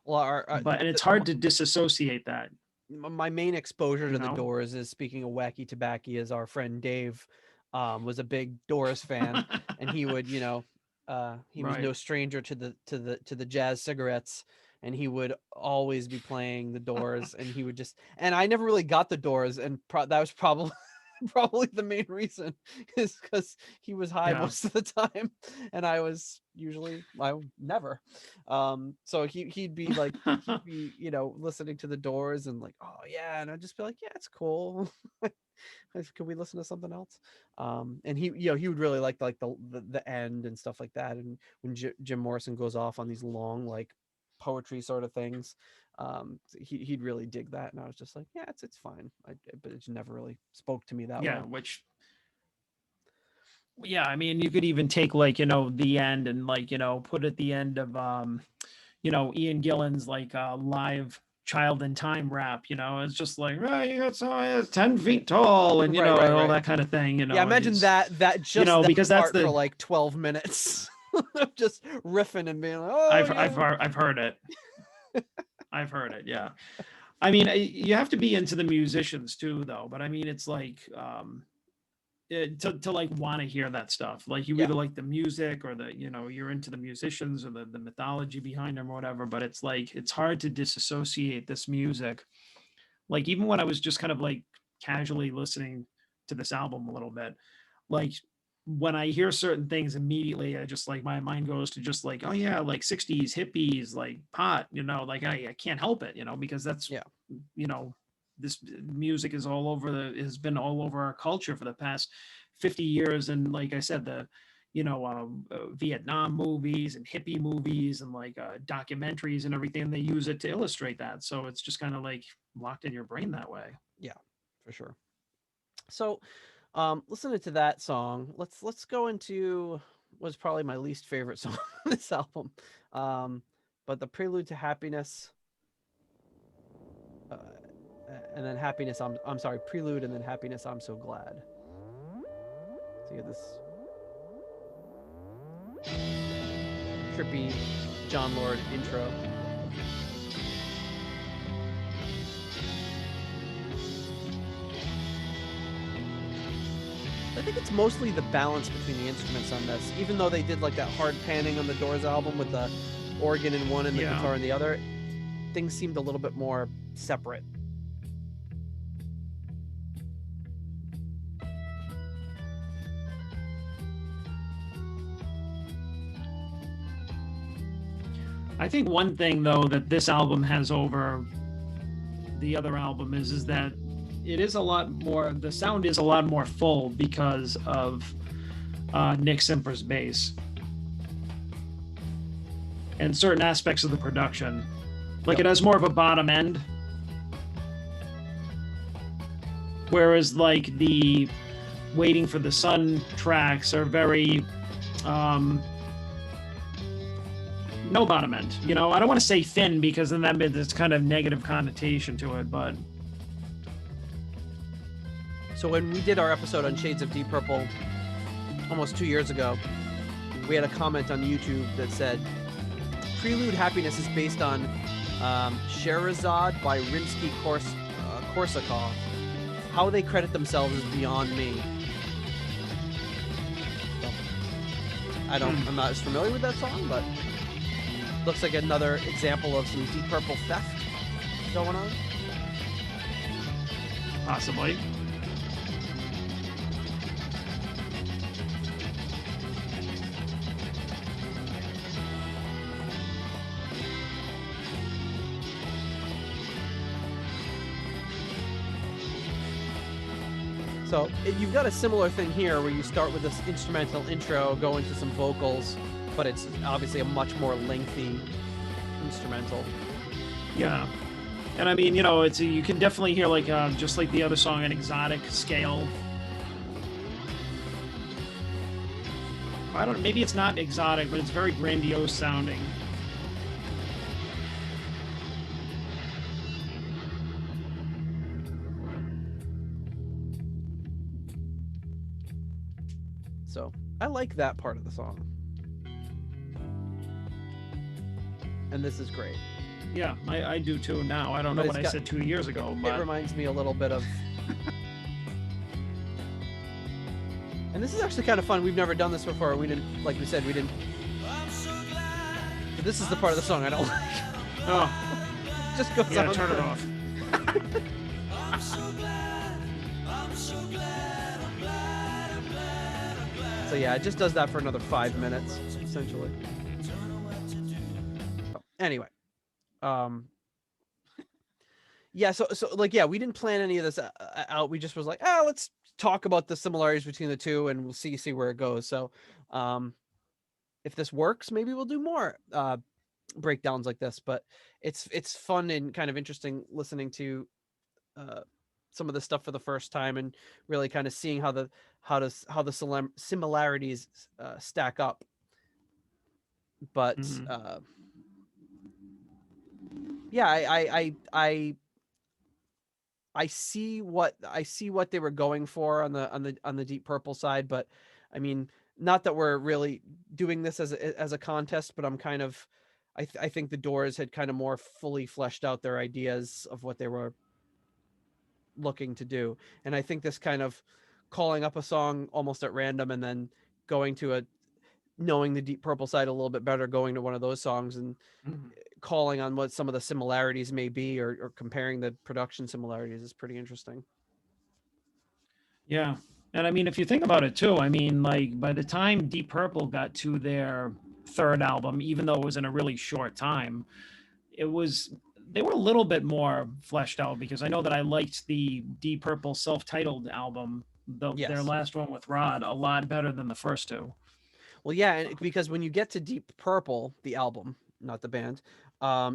Well, and it's hard to disassociate that. My main exposure to the Doors is, speaking of wacky tobacco, is our friend Dave was a big Doors fan, and he would, he was no stranger to the jazz cigarettes, and he would always be playing the Doors, and he would just, and I never really got the Doors, and that was probably probably the main reason is because he was high Yeah. most of the time, and I was usually never. So he'd be like, he'd be, you know, listening to the Doors and like, oh yeah, and I'd just be like, yeah, it's cool. Could we listen to something else? And he, you know, he would really like the end and stuff like that. And when Jim Morrison goes off on these long like poetry sort of things, he'd really dig that. And I was just like, yeah, it's fine. But it never really spoke to me that Yeah, way. which yeah, I mean, you could even take like, you know, the end and like, you know, put at the end of you know, Ian Gillan's like live Child in Time rap, you know, it's just like, right, it's 10 feet tall and, you Right, know, right, all right. that kind of thing, you know. Yeah, and imagine he's, that you just know, that because that's part for the, like 12 minutes of just riffing and being like, oh yeah. I've heard it. I've heard it. Yeah. I mean, you have to be into the musicians too, though. But I mean, it's like, to like want to hear that stuff. Like you Yeah. either like the music or the, you know, you're into the musicians or the mythology behind them or whatever. But it's like, it's hard to disassociate this music. Like even when I was just kind of like casually listening to this album a little bit, like when I hear certain things immediately, I just like my mind goes to just like, oh yeah, like 60s hippies, like pot, you know, like I can't help it, you know, because that's, Yeah. you know, this music is all over has been all over our culture for the past 50 years. And like I said, the, you know, Vietnam movies and hippie movies and like documentaries and everything, they use it to illustrate that. So it's just kind of like locked in your brain that way. Yeah, for sure. So listening to that song, let's go into was probably my least favorite song on this album. But the Prelude to Happiness, uh, and then Happiness, I'm sorry, Prelude and then Happiness, I'm So Glad. So you get this trippy John Lord intro. I think it's mostly the balance between the instruments on this. Even though they did like that hard panning on the Doors album with the organ in one and the guitar in the other, things seemed a little bit more separate. I think one thing though that this album has over the other album is that it is a lot more, the sound is a lot more full because of Nick Simper's bass and certain aspects of the production. Like it has more of a bottom end, whereas like the Waiting for the Sun tracks are very no bottom end. You know, I don't want to say thin because then that there's kind of negative connotation to it, but so when we did our episode on Shades of Deep Purple almost 2 years ago, we had a comment on YouTube that said Prelude Happiness is based on Sherazade by Rimsky-Korsakov. How they credit themselves is beyond me. So, I'm not as familiar with that song, but looks like another example of some Deep Purple theft going on. possibly. So you've got a similar thing here where you start with this instrumental intro, go into some vocals, but it's obviously a much more lengthy instrumental. Yeah. And I mean, you know, it's you can definitely hear like just like the other song, an exotic scale. I don't know, maybe it's not exotic, but it's very grandiose sounding. So I like that part of the song. And this is great. Yeah, I do too now. I don't know what I said 2 years ago, but it reminds me a little bit of... And this is actually kind of fun. We've never done this before. We didn't, like we said, we didn't... But this is the part of the song I don't like. Oh. Just goes Yeah, on. turn it off. So yeah, it just does that for another 5 minutes, essentially. Anyway, yeah, so like, yeah, we didn't plan any of this out. We just was like, let's talk about the similarities between the two, and we'll see where it goes. So, if this works, maybe we'll do more breakdowns like this. But it's fun and kind of interesting listening to some of the stuff for the first time and really kind of seeing how the similarities stack up. But yeah, I see what they were going for on the Deep Purple side, but I mean, not that we're really doing this as a contest, but I'm kind of, I think the Doors had kind of more fully fleshed out their ideas of what they were looking to do, and I think this kind of calling up a song almost at random and then going to knowing the Deep Purple side a little bit better, going to one of those songs and calling on what some of the similarities may be, or comparing the production similarities is pretty interesting. Yeah. And I mean, if you think about it too, I mean, like by the time Deep Purple got to their third album, even though it was in a really short time, they were a little bit more fleshed out, because I know that I liked the Deep Purple self-titled album, their last one with Rod, a lot better than the first two. Well, yeah, and because when you get to Deep Purple, the album, not the band,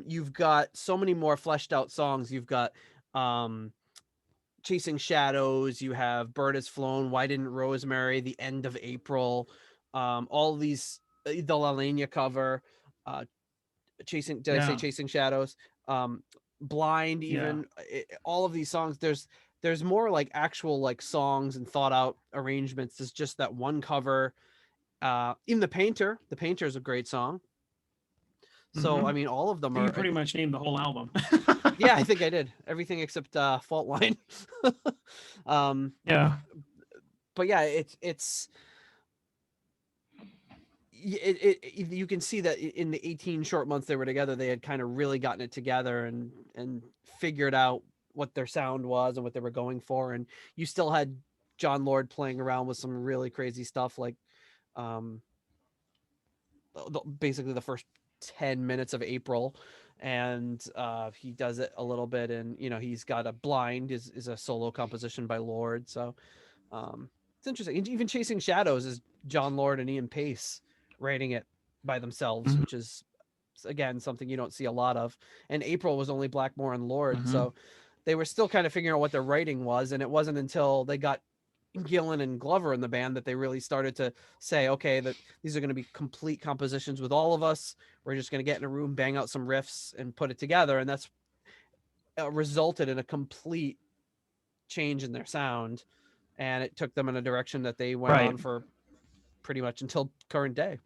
you've got so many more fleshed out songs. You've got Chasing Shadows, you have Bird Has Flown, Why Didn't Rosemary, The End of April, all these, the La Leña cover, I say Chasing Shadows, Blind, even, all of these songs, there's more like actual like songs and thought out arrangements. It's just that one cover. Even The Painter is a great song. So I mean, all of them are. You pretty much named the whole album. Yeah, I think I did everything except Fault Line. Yeah. But yeah, you can see that in the 18 short months they were together, they had kind of really gotten it together and figured out what their sound was and what they were going for. And you still had John Lord playing around with some really crazy stuff, like basically the first 10 minutes of April, and he does it a little bit, and he's got a Blind is a solo composition by Lord. So it's interesting. Even Chasing Shadows is John Lord and Ian Paice writing it by themselves, which is again something you don't see a lot of. And April was only Blackmore and Lord, so they were still kind of figuring out what their writing was, and it wasn't until they got Gillan and Glover in the band that they really started to say, okay, that these are going to be complete compositions with all of us. We're just going to get in a room, bang out some riffs, and put it together. And that's resulted in a complete change in their sound. And it took them in a direction that they went on for pretty much until current day.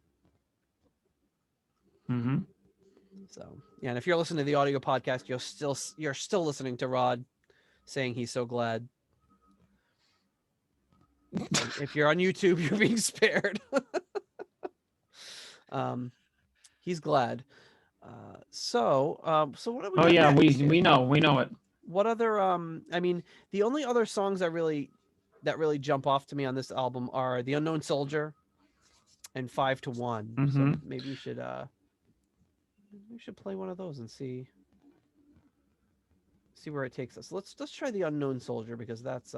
So yeah, and if you're listening to the audio podcast, you're still listening to Rod saying he's so glad. If you're on YouTube, you're being spared. He's glad. So what are we? Oh yeah, next? we know it. What other? I mean, the only other songs that really jump off to me on this album are "The Unknown Soldier" and "5 to 1." So maybe we should play one of those and see where it takes us. Let's try "The Unknown Soldier" because that's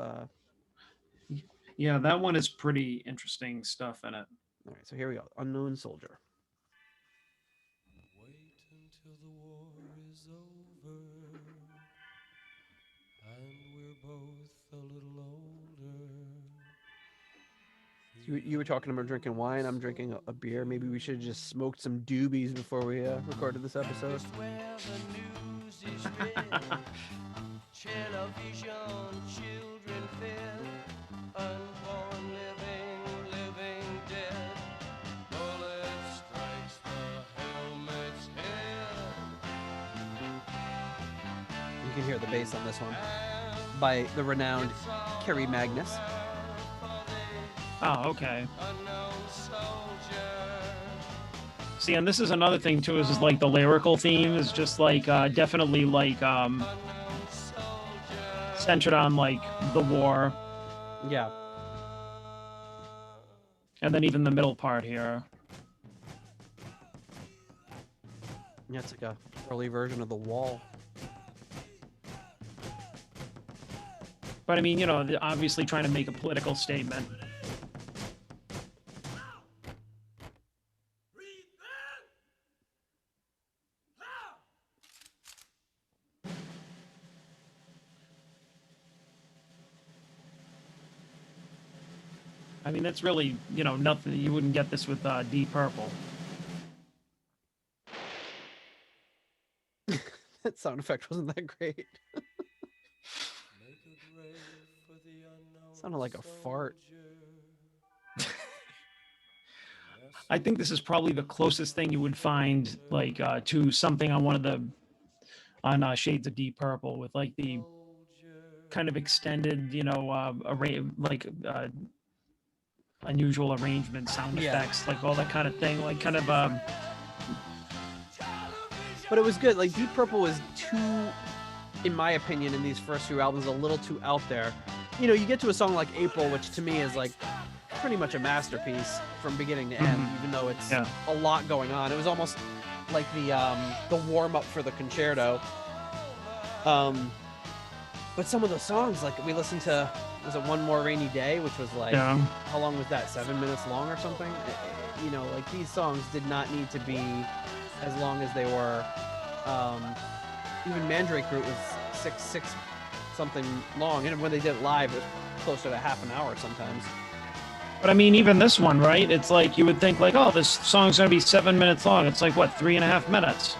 Yeah, that one is pretty interesting stuff in it. All right, so here we go. "Unknown Soldier." Wait until the war is over and we're both a little older. You were talking about drinking wine. I'm drinking a beer. Maybe we should have just smoked some doobies before we recorded this episode. Television, children fed, unborn living dead. Bullet strikes the helmet's head. You can hear the bass on this one by the renowned Kerry Magnus. Oh, okay. See, and this is another thing too, is like the lyrical theme is just like definitely like centered on like the war. Yeah. And then even the middle part here. Yeah, it's like a early version of the wall. But I mean, you know, they're obviously trying to make a political statement. I mean, that's really, you know, nothing. You wouldn't get this with Deep Purple. That sound effect wasn't that great. Sounded like a fart. I think this is probably the closest thing you would find, like, to something on one of the Shades of Deep Purple, with like the kind of extended, you know, unusual arrangement, sound Yeah. effects, like all that kind of thing, like kind of But it was good. Like Deep Purple was too, in my opinion, in these first few albums, a little too out there. You know, you get to a song like April, which to me is like pretty much a masterpiece from beginning to end, even though it's a lot going on. It was almost like the warm up for the concerto. But some of the songs, like we listened to, was it One More Rainy Day, which was like, how long was that? 7 minutes long or something? You know, like these songs did not need to be as long as they were. Even Mandrake Root was six something long, and when they did it live, it was closer to half an hour sometimes. But I mean, even this one, right? It's like you would think, like, oh, this song's gonna be 7 minutes long. It's like what, 3.5 minutes?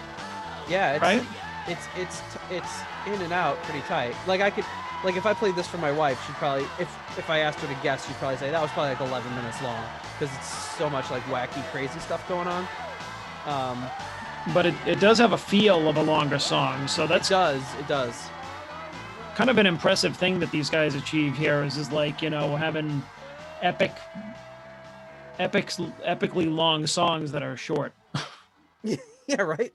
Yeah, it's, right. It's in and out pretty tight. Like I could, like if I played this for my wife, she'd probably, if I asked her to guess, she'd probably say that was probably like 11 minutes long because it's so much like wacky, crazy stuff going on. But it does have a feel of a longer song, so that's it does. Kind of an impressive thing that these guys achieve here is like, you know, having epically long songs that are short. Yeah, right.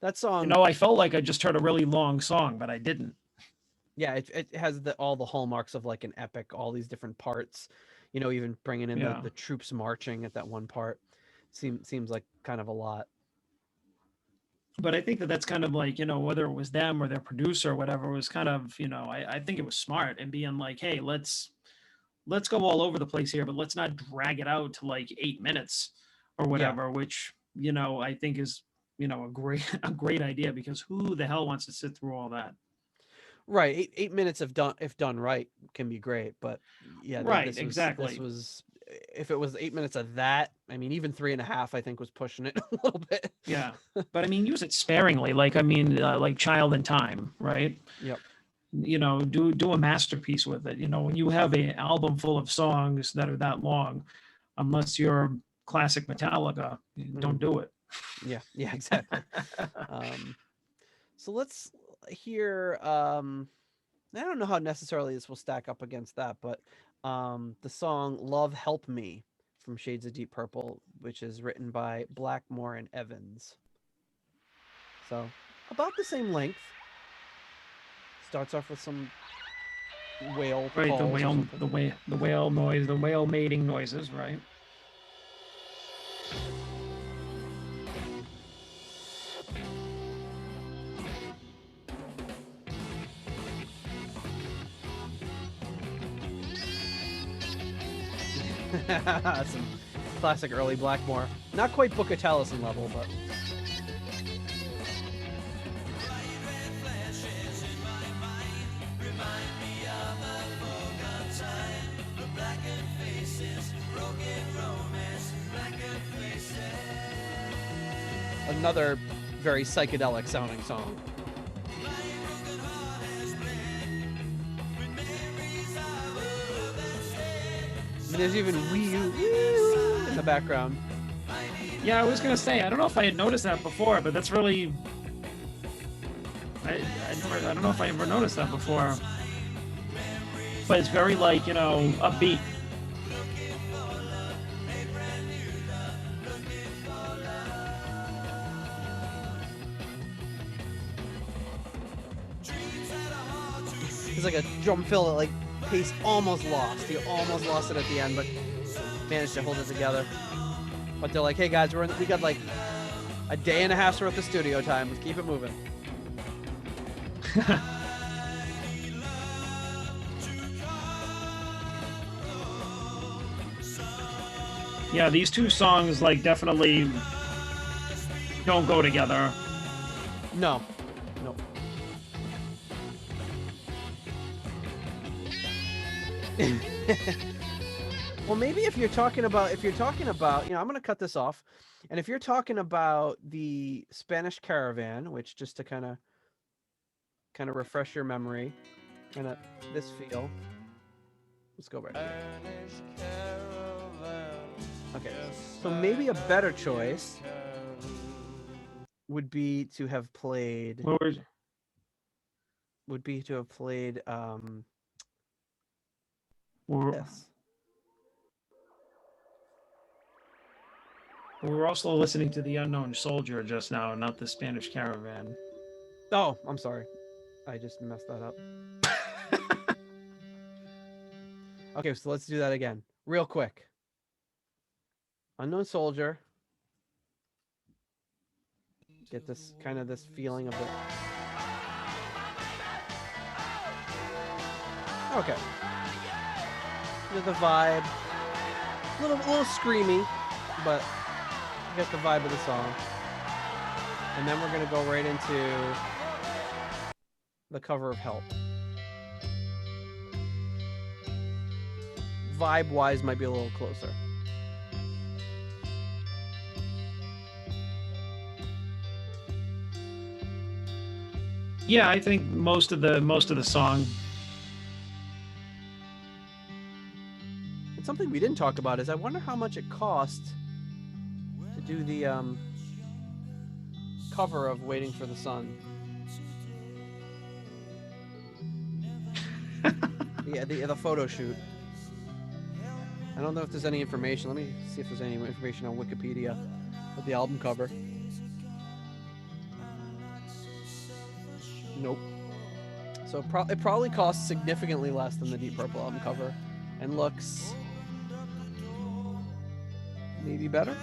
That song. You know, I felt like I just heard a really long song, but I didn't. Yeah, it has all the hallmarks of like an epic, all these different parts. You know, even bringing in the troops marching at that one part seems like kind of a lot. But I think that's kind of like, you know, whether it was them or their producer or whatever, was kind of, you know, I think it was smart and being like, hey, let's go all over the place here, but let's not drag it out to like 8 minutes or whatever, which, you know, I think is, you know, a great idea, because who the hell wants to sit through all that? Right. 8 minutes if done right can be great, but yeah, right, exactly. This was, if it was 8 minutes of that, I mean, even 3.5, I think was pushing it a little bit. Yeah, but I mean, use it sparingly. Like, I mean, like Child in Time, right? Yep. You know, do a masterpiece with it. You know, when you have an album full of songs that are that long, unless you're classic Metallica, don't do it. Yeah, exactly. So let's hear. I don't know how necessarily this will stack up against that, but the song "Love Help Me" from Shades of Deep Purple, which is written by Blackmore and Evans. So about the same length. Starts off with some whale. Right, the whale noise, the whale mating noises, right? Some classic early Blackmore. Not quite Book of Taliesin level, but. Another very psychedelic sounding song. I mean, there's even wee in the background. Yeah, I was gonna say, I don't know if I had noticed that before, but that's really, I don't know if I ever noticed that before. But it's very, like, you know, upbeat. It's like a drum fill that like Pace almost lost. He almost lost it at the end, but managed to hold it together. But they're like, hey guys, we got like a day and a half's worth of studio time. Let's keep it moving. Yeah, these two songs like definitely don't go together. No. Nope. Well, maybe if you're talking about, you know, I'm going to cut this off. And if you're talking about the Spanish Caravan, which just to kind of refresh your memory, kind of this feel. Let's go right here. Okay. So maybe a better choice would be to have played this. We're also listening to The Unknown Soldier just now, not the Spanish Caravan. Oh, I'm sorry. I just messed that up. Okay, so let's do that again. Real quick. Unknown Soldier. Get this kind of this feeling of it. Okay. Get the vibe. A little screamy, but you get the vibe of the song. And then we're gonna go right into the cover of Help. Vibe-wise might be a little closer. Yeah, I think most of the song. And something we didn't talk about is I wonder how much it cost to do the cover of Waiting for the Sun. Yeah, the photo shoot. I don't know if there's any information. Let me see if there's any information on Wikipedia with the album cover. Nope. So it probably costs significantly less than the Deep Purple album cover, and looks maybe better.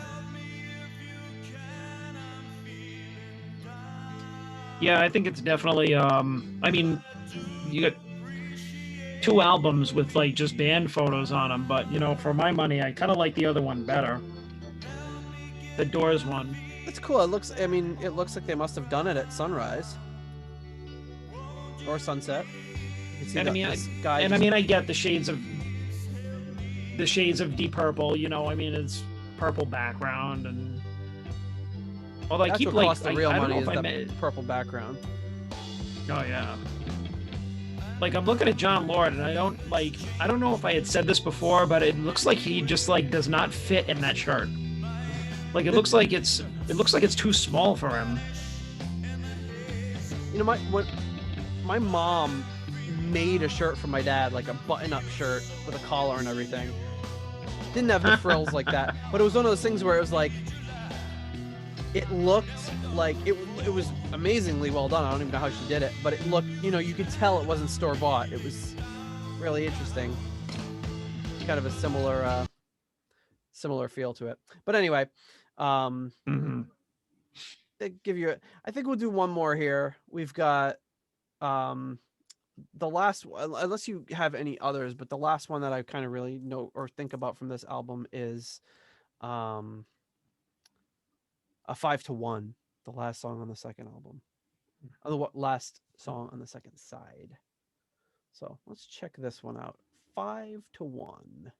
Yeah, I think it's definitely. I mean, you got two albums with like just band photos on them, but you know, for my money, I kind of like the other one better. The Doors one. It's cool. It looks. I mean, it looks like they must have done it at sunrise or sunset. You can see And I mean, I get the shades of Deep Purple. You know, I mean, it's purple background, and although I keep what like costs the real I don't money know is if the purple background. Oh yeah. Like I'm looking at John Lord, and I don't know if I had said this before, but it looks like he just like does not fit in that shirt. Like it looks like it's too small for him. You know, my mom made a shirt for my dad, like a button-up shirt with a collar and everything. Didn't have the frills like that, but it was one of those things where it was like, it looked like it was amazingly well done. I don't even know how she did it, but it looked, you know, you could tell it wasn't store-bought. It was really interesting. Kind of a similar feel to it. But anyway, they give you. I think we'll do one more here. We've got the last, unless you have any others, but the last one that I kind of really know or think about from this album is a 5-1, the last song on the second album, or the last song on the second side. So let's check this one out. 5-1.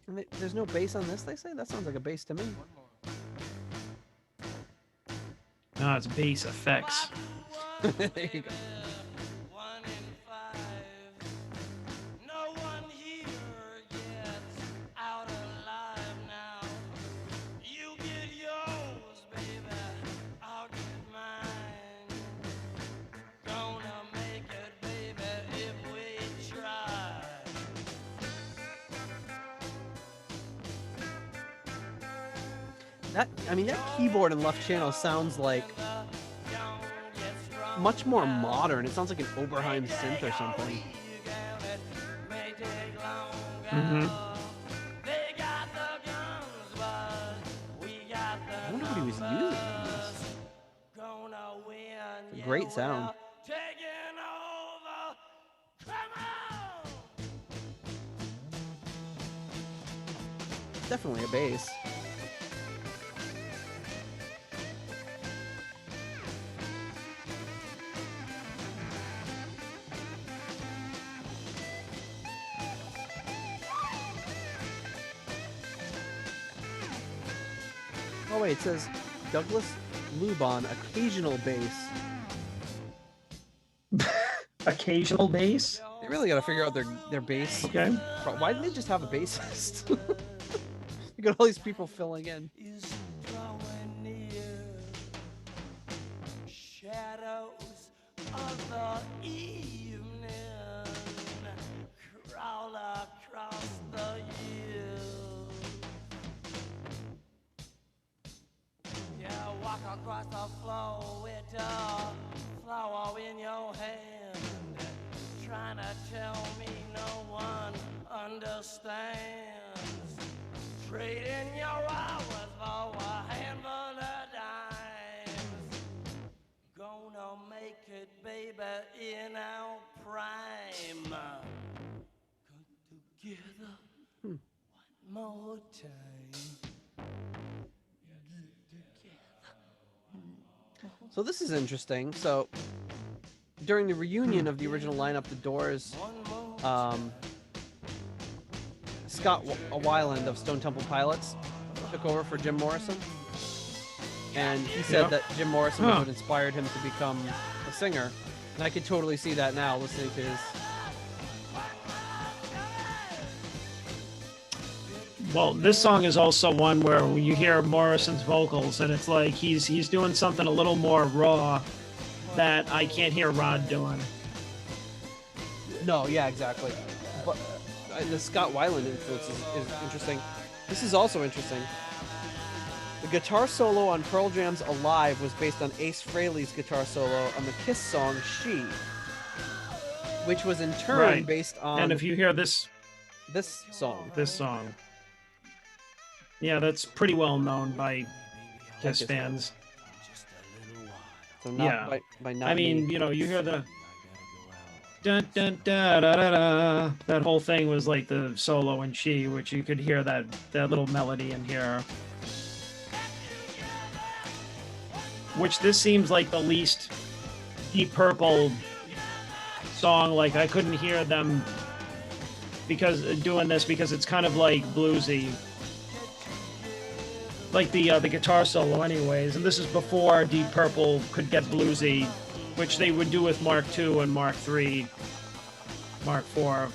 And there's no bass on this, they say? That sounds like a bass to me. No, it's bass effects. There you go. That keyboard in left channel sounds like much more modern. It sounds like an Oberheim synth or something. Mm-hmm. I wonder what he was using on this. It's a great sound. Definitely a bass. Oh wait, it says Douglas Lubon, occasional bass. Occasional bass. They really got to figure out their bass. Okay. Why didn't they just have a bassist? You got all these people filling in. Shadows of the evening crawl across the hills. Yeah, walk across the floor with a flower in your hand, trying to tell me no one understands. Trading your hours for a handful of dimes. Gonna make it, baby, in our prime. Come together one more time. So this is interesting. So during the reunion of the original lineup, the Doors, Scott Weiland of Stone Temple Pilots took over for Jim Morrison, and he said that Jim Morrison was what inspired him to become a singer, and I could totally see that now listening to his. Well, this song is also one where you hear Morrison's vocals, and it's like he's doing something a little more raw that I can't hear Rod doing. No, yeah, exactly. But the Scott Weiland influence is interesting. This is also interesting. The guitar solo on Pearl Jam's Alive was based on Ace Frehley's guitar solo on the Kiss song She, which was in turn based on And if you hear this song. Yeah, that's pretty well known by Kiss fans. So not by not. I mean, you know, you hear the dun dun da da da da. That whole thing was like the solo in She, which you could hear that little melody in here. Which this seems like the least Deep Purple song. Like I couldn't hear them because it's kind of like bluesy. Like the guitar solo anyways, and this is before Deep Purple could get bluesy, which they would do with Mark II and Mark III, Mark IV,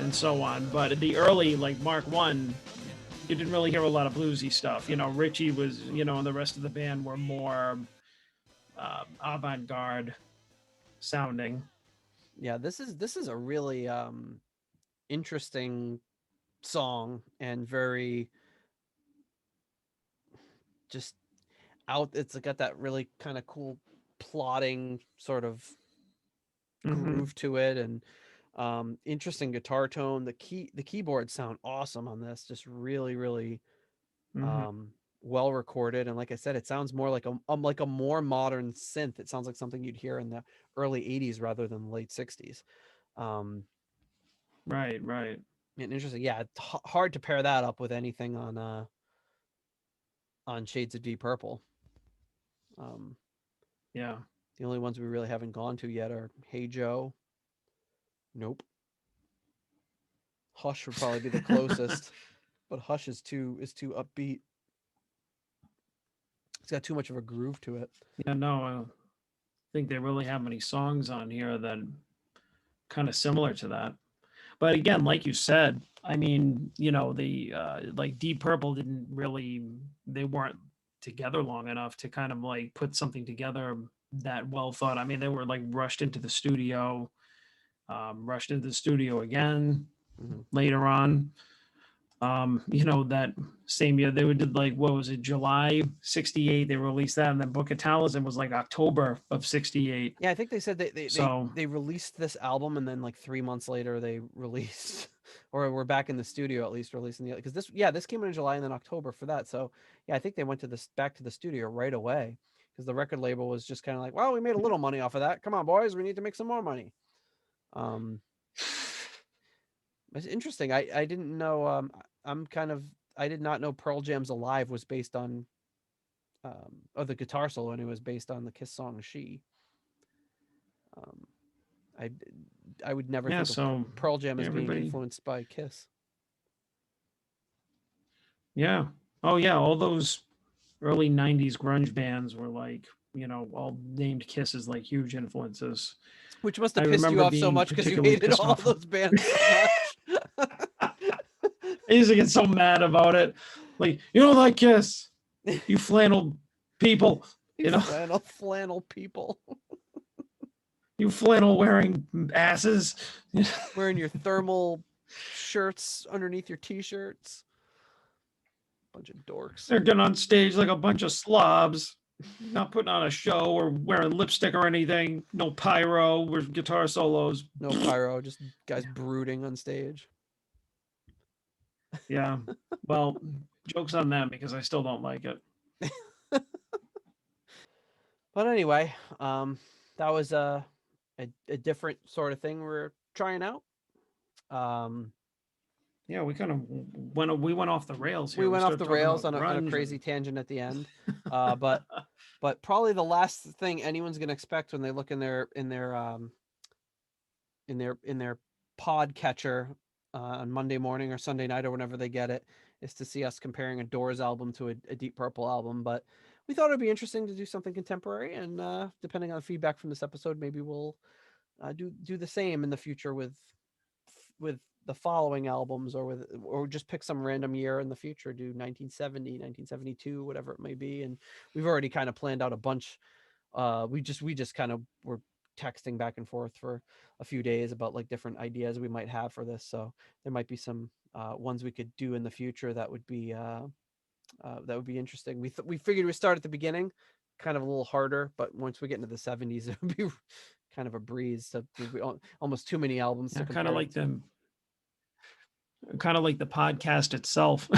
and so on. But the early, like Mark I, you didn't really hear a lot of bluesy stuff. You know, Ritchie was, you know, and the rest of the band were more avant-garde sounding. Yeah, this is a really interesting song and very just out. It's got that really kind of cool plodding sort of groove to it, and interesting guitar tone. The keyboards sound awesome on this, just really well recorded, and like I said, it sounds more like a more modern synth. It sounds like something you'd hear in the early 80s rather than the late 60s. Right. And interesting. Yeah, it's hard to pair that up with anything on Shades of Deep Purple. Yeah. The only ones we really haven't gone to yet are Hey Joe. Nope. Hush would probably be the closest, but Hush is too upbeat. It's got too much of a groove to it. Yeah, no, I don't think they really have any songs on here that kind of similar to that. But again, like you said, I mean, you know, the like Deep Purple they weren't together long enough to kind of like put something together that well thought. I mean, they were like rushed into the studio again later on. That same year they did like, what was it, July 68, they released that, and then Book of Talisman was like October of 68. Yeah, I think they said So they released this album, and then like 3 months later they released, or we're back in the studio at least releasing the, because this came in July and then October for that. So yeah, I think they went to this back to the studio right away, because the record label was just kind of like, well, we made a little money off of that. Come on, boys, we need to make some more money. It's interesting. I didn't know. I did not know Pearl Jam's Alive was based on, or the guitar solo, and it was based on the Kiss song She. Um, I I would never yeah, think so of Pearl Jam as being everybody, influenced by Kiss. yeah. Oh yeah, all those early 90s grunge bands were like, all named Kiss as like huge influences. Which must I have pissed you remember off so being much because you particularly hated pissed all off. those bands so much. I used to get so mad about it. Like, you don't like Kiss, you flannel people, flannel people you flannel wearing asses. wearing your thermal shirts underneath your t-shirts. Bunch of dorks. They're getting on stage like a bunch of slobs, not putting on a show or wearing lipstick or anything. No pyro or guitar solos. No pyro, just guys brooding on stage. Yeah. Well, joke's on them because I still don't like it. But anyway, that was a different sort of thing we're trying out. Yeah, we kind of went off the rails here. We went off started the talking rails about on a grunge crazy and- tangent at the end. But probably the last thing anyone's gonna expect when they look in their pod catcher on Monday morning or Sunday night or whenever they get it, is to see us comparing a Doors album to a Deep Purple album. But we thought it'd be interesting to do something contemporary, and depending on the feedback from this episode, maybe we'll do the same in the future with the following albums, or just pick some random year in the future, do 1970, 1972, whatever it may be. And we've already kind of planned out a bunch. We just kind of were texting back and forth for a few days about like different ideas we might have for this. So there might be some ones we could do in the future that would be interesting. We figured we'd start at the beginning, kind of a little harder, but once we get into the 70s, it would be kind of a breeze. So almost too many albums to compare. kind of like them. Kind of like the podcast itself.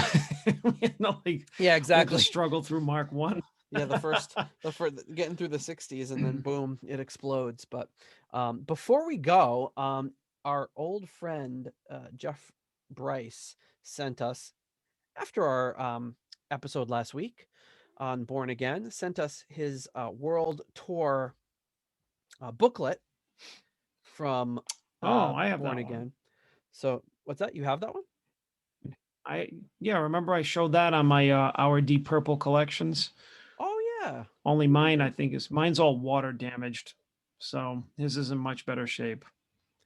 Yeah, exactly. The struggle through Mark 1. Yeah, the first getting through the 60s, and then boom, it explodes. But before we go, our old friend Jeff Bryce sent us, after our episode last week on Born Again, sent us his world tour booklet from I have Born that Again. one. So what's that? You have that one? Remember I showed that on my Our Deep Purple collections. Oh yeah. Only mine, I think, mine's all water damaged, so his is in much better shape.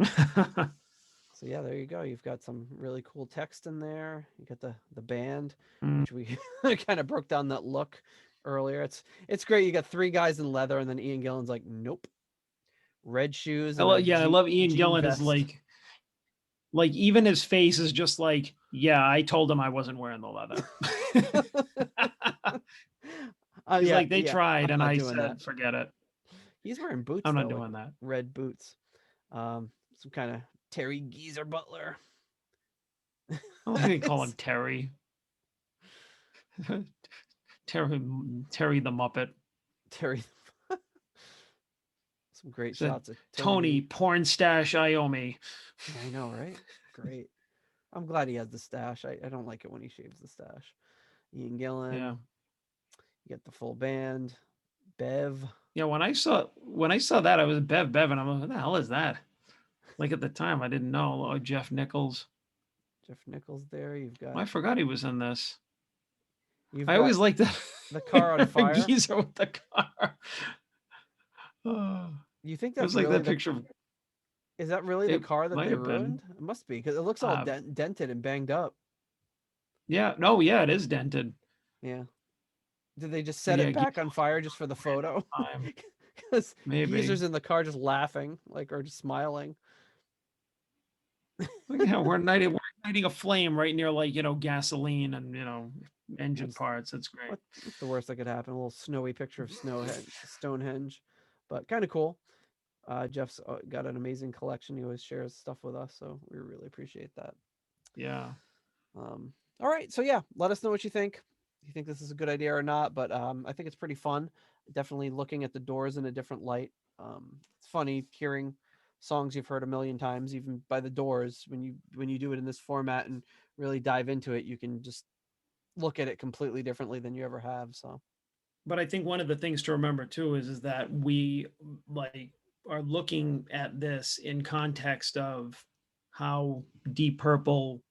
So yeah, there you go. You've got some really cool text in there. You got the band, Mm. which we kind of broke down that look earlier. It's great. You got three guys in leather, and then Ian Gillan's like, nope, red shoes. I love Ian Gillan is like even his face is just like, yeah, I told him I wasn't wearing the leather. He's like, they tried, and I said, that. Forget it. He's wearing boots. I'm not doing that. Red boots. Some kind of Terry Geezer Butler. I don't think they call him Terry. Terry the Muppet. Terry. Some great shots of Tony Porn Stash Iommi. I know, right? Great. I'm glad he has the stash. I don't like it when he shaves the stash. Ian Gillan. Yeah. You get the full band. Bev. Yeah, when I saw that, I was Bev, and I'm like, what the hell is that? Like at the time, I didn't know. Oh, Jeff Nichols. Jeff Nichols there. You've got. I forgot he was in this. I always liked that. The car on fire. Geezer with the car. You think that's like really that picture? Is that really the car that they ruined? It must be, because it looks all dented and banged up. Yeah. No. Yeah, it is dented. Yeah. Did they just set it back on fire just for the photo? Because Geezer's in the car just laughing, or just smiling. Yeah, we're lighting a flame right near, like, gasoline and, engine That's- parts. That's great. What's the worst that could happen? A little snowy picture of Stonehenge, but kind of cool. Jeff's got an amazing collection. He always shares stuff with us, so we really appreciate that. Yeah. All right, so yeah, let us know what you think. If you think this is a good idea or not, but I think it's pretty fun. Definitely looking at the Doors in a different light. It's funny hearing songs you've heard a million times, even by the Doors. When you do it in this format and really dive into it, you can just look at it completely differently than you ever have. So But I think one of the things to remember too is that we like are looking at this in context of how Deep Purple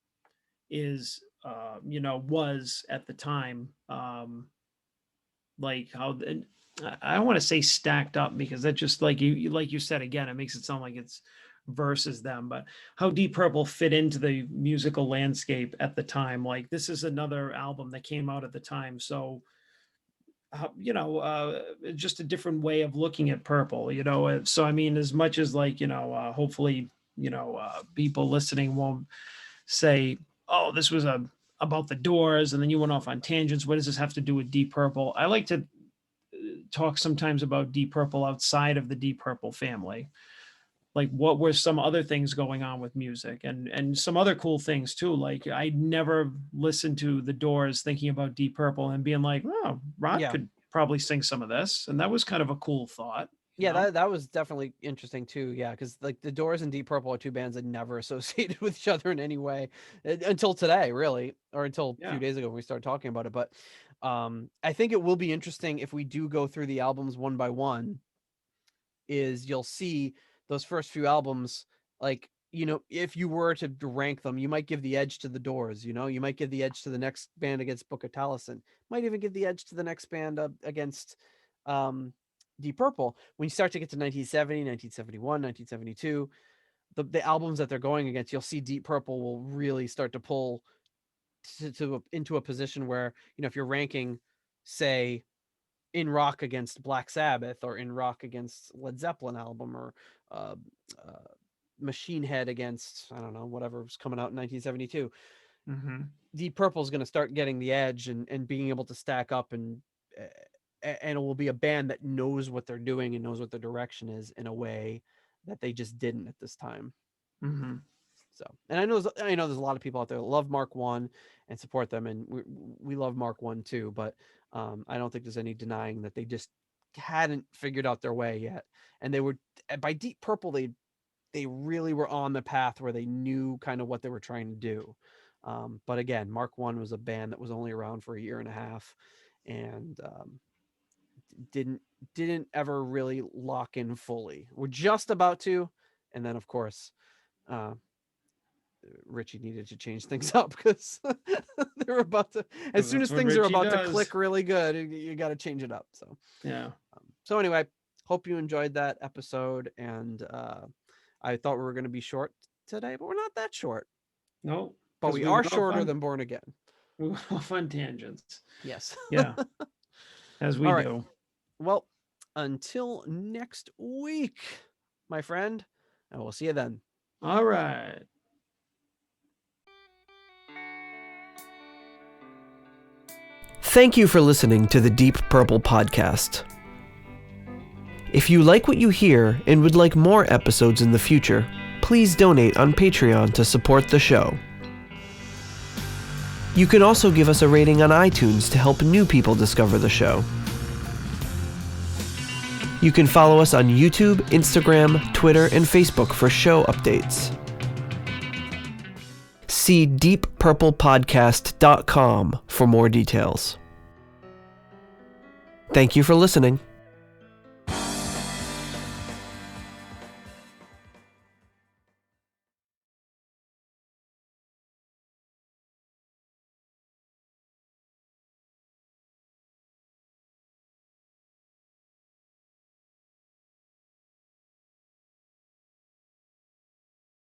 is, was at the time. Like how I don't want to say stacked up, because that just, like you said again, it makes it sound like it's versus them, but how Deep Purple fit into the musical landscape at the time. Like, this is another album that came out at the time, so just a different way of looking at Purple. So I mean, as much as, like, hopefully, people listening won't say, oh, this was about the Doors and then you went off on tangents, what does this have to do with Deep Purple? I like to talk sometimes about Deep Purple outside of the Deep Purple family. Like, what were some other things going on with music, and some other cool things too. Like, I never listened to the Doors thinking about Deep Purple and being like, oh, Rod yeah, could probably sing some of this. And that was kind of a cool thought. yeah, that was definitely interesting too. Yeah, because like the Doors and Deep Purple are two bands that never associated with each other in any way until today, really, or until a few days ago when we started talking about it. But I think it will be interesting if we do go through the albums one by one. Is you'll see those first few albums, like, if you were to rank them, you might give the edge to the Doors. You might give the edge to the next band against Book of Taliesin. Might even give the edge to the next band against Deep Purple. When you start to get to 1970, 1971, 1972, the albums that they're going against, you'll see Deep Purple will really start to pull into a position where, if you're ranking, say, in rock against Black Sabbath, or in rock against Led Zeppelin album, or uh, Machine Head against, I don't know, whatever was coming out in 1972. Mm-hmm. Deep Purple is going to start getting the edge and being able to stack up, and it will be a band that knows what they're doing and knows what their direction is in a way that they just didn't at this time. Mm-hmm. So, and I know there's a lot of people out there that love Mark 1 and support them, and we love Mark 1 too, but I don't think there's any denying that they just hadn't figured out their way yet. And they were, by Deep Purple, they really were on the path where they knew kind of what they were trying to do. But again, Mark 1 was a band that was only around for a year and a half, and didn't ever really lock in fully. We're just about to, and then of course Ritchie needed to change things up, because they were about to, as soon as things are about to click really good, you got to change it up. So yeah. So anyway, hope you enjoyed that episode, and I thought we were going to be short today, but we're not that short. No, but we are shorter than Born Again. We went off on tangents. Yes. Yeah. As we do. Well, until next week, my friend, and we'll see you then. All right. Thank you for listening to the Deep Purple podcast. If you like what you hear and would like more episodes in the future, please donate on Patreon to support the show. You can also give us a rating on iTunes to help new people discover the show. You can follow us on YouTube, Instagram, Twitter, and Facebook for show updates. See deeppurplepodcast.com for more details. Thank you for listening.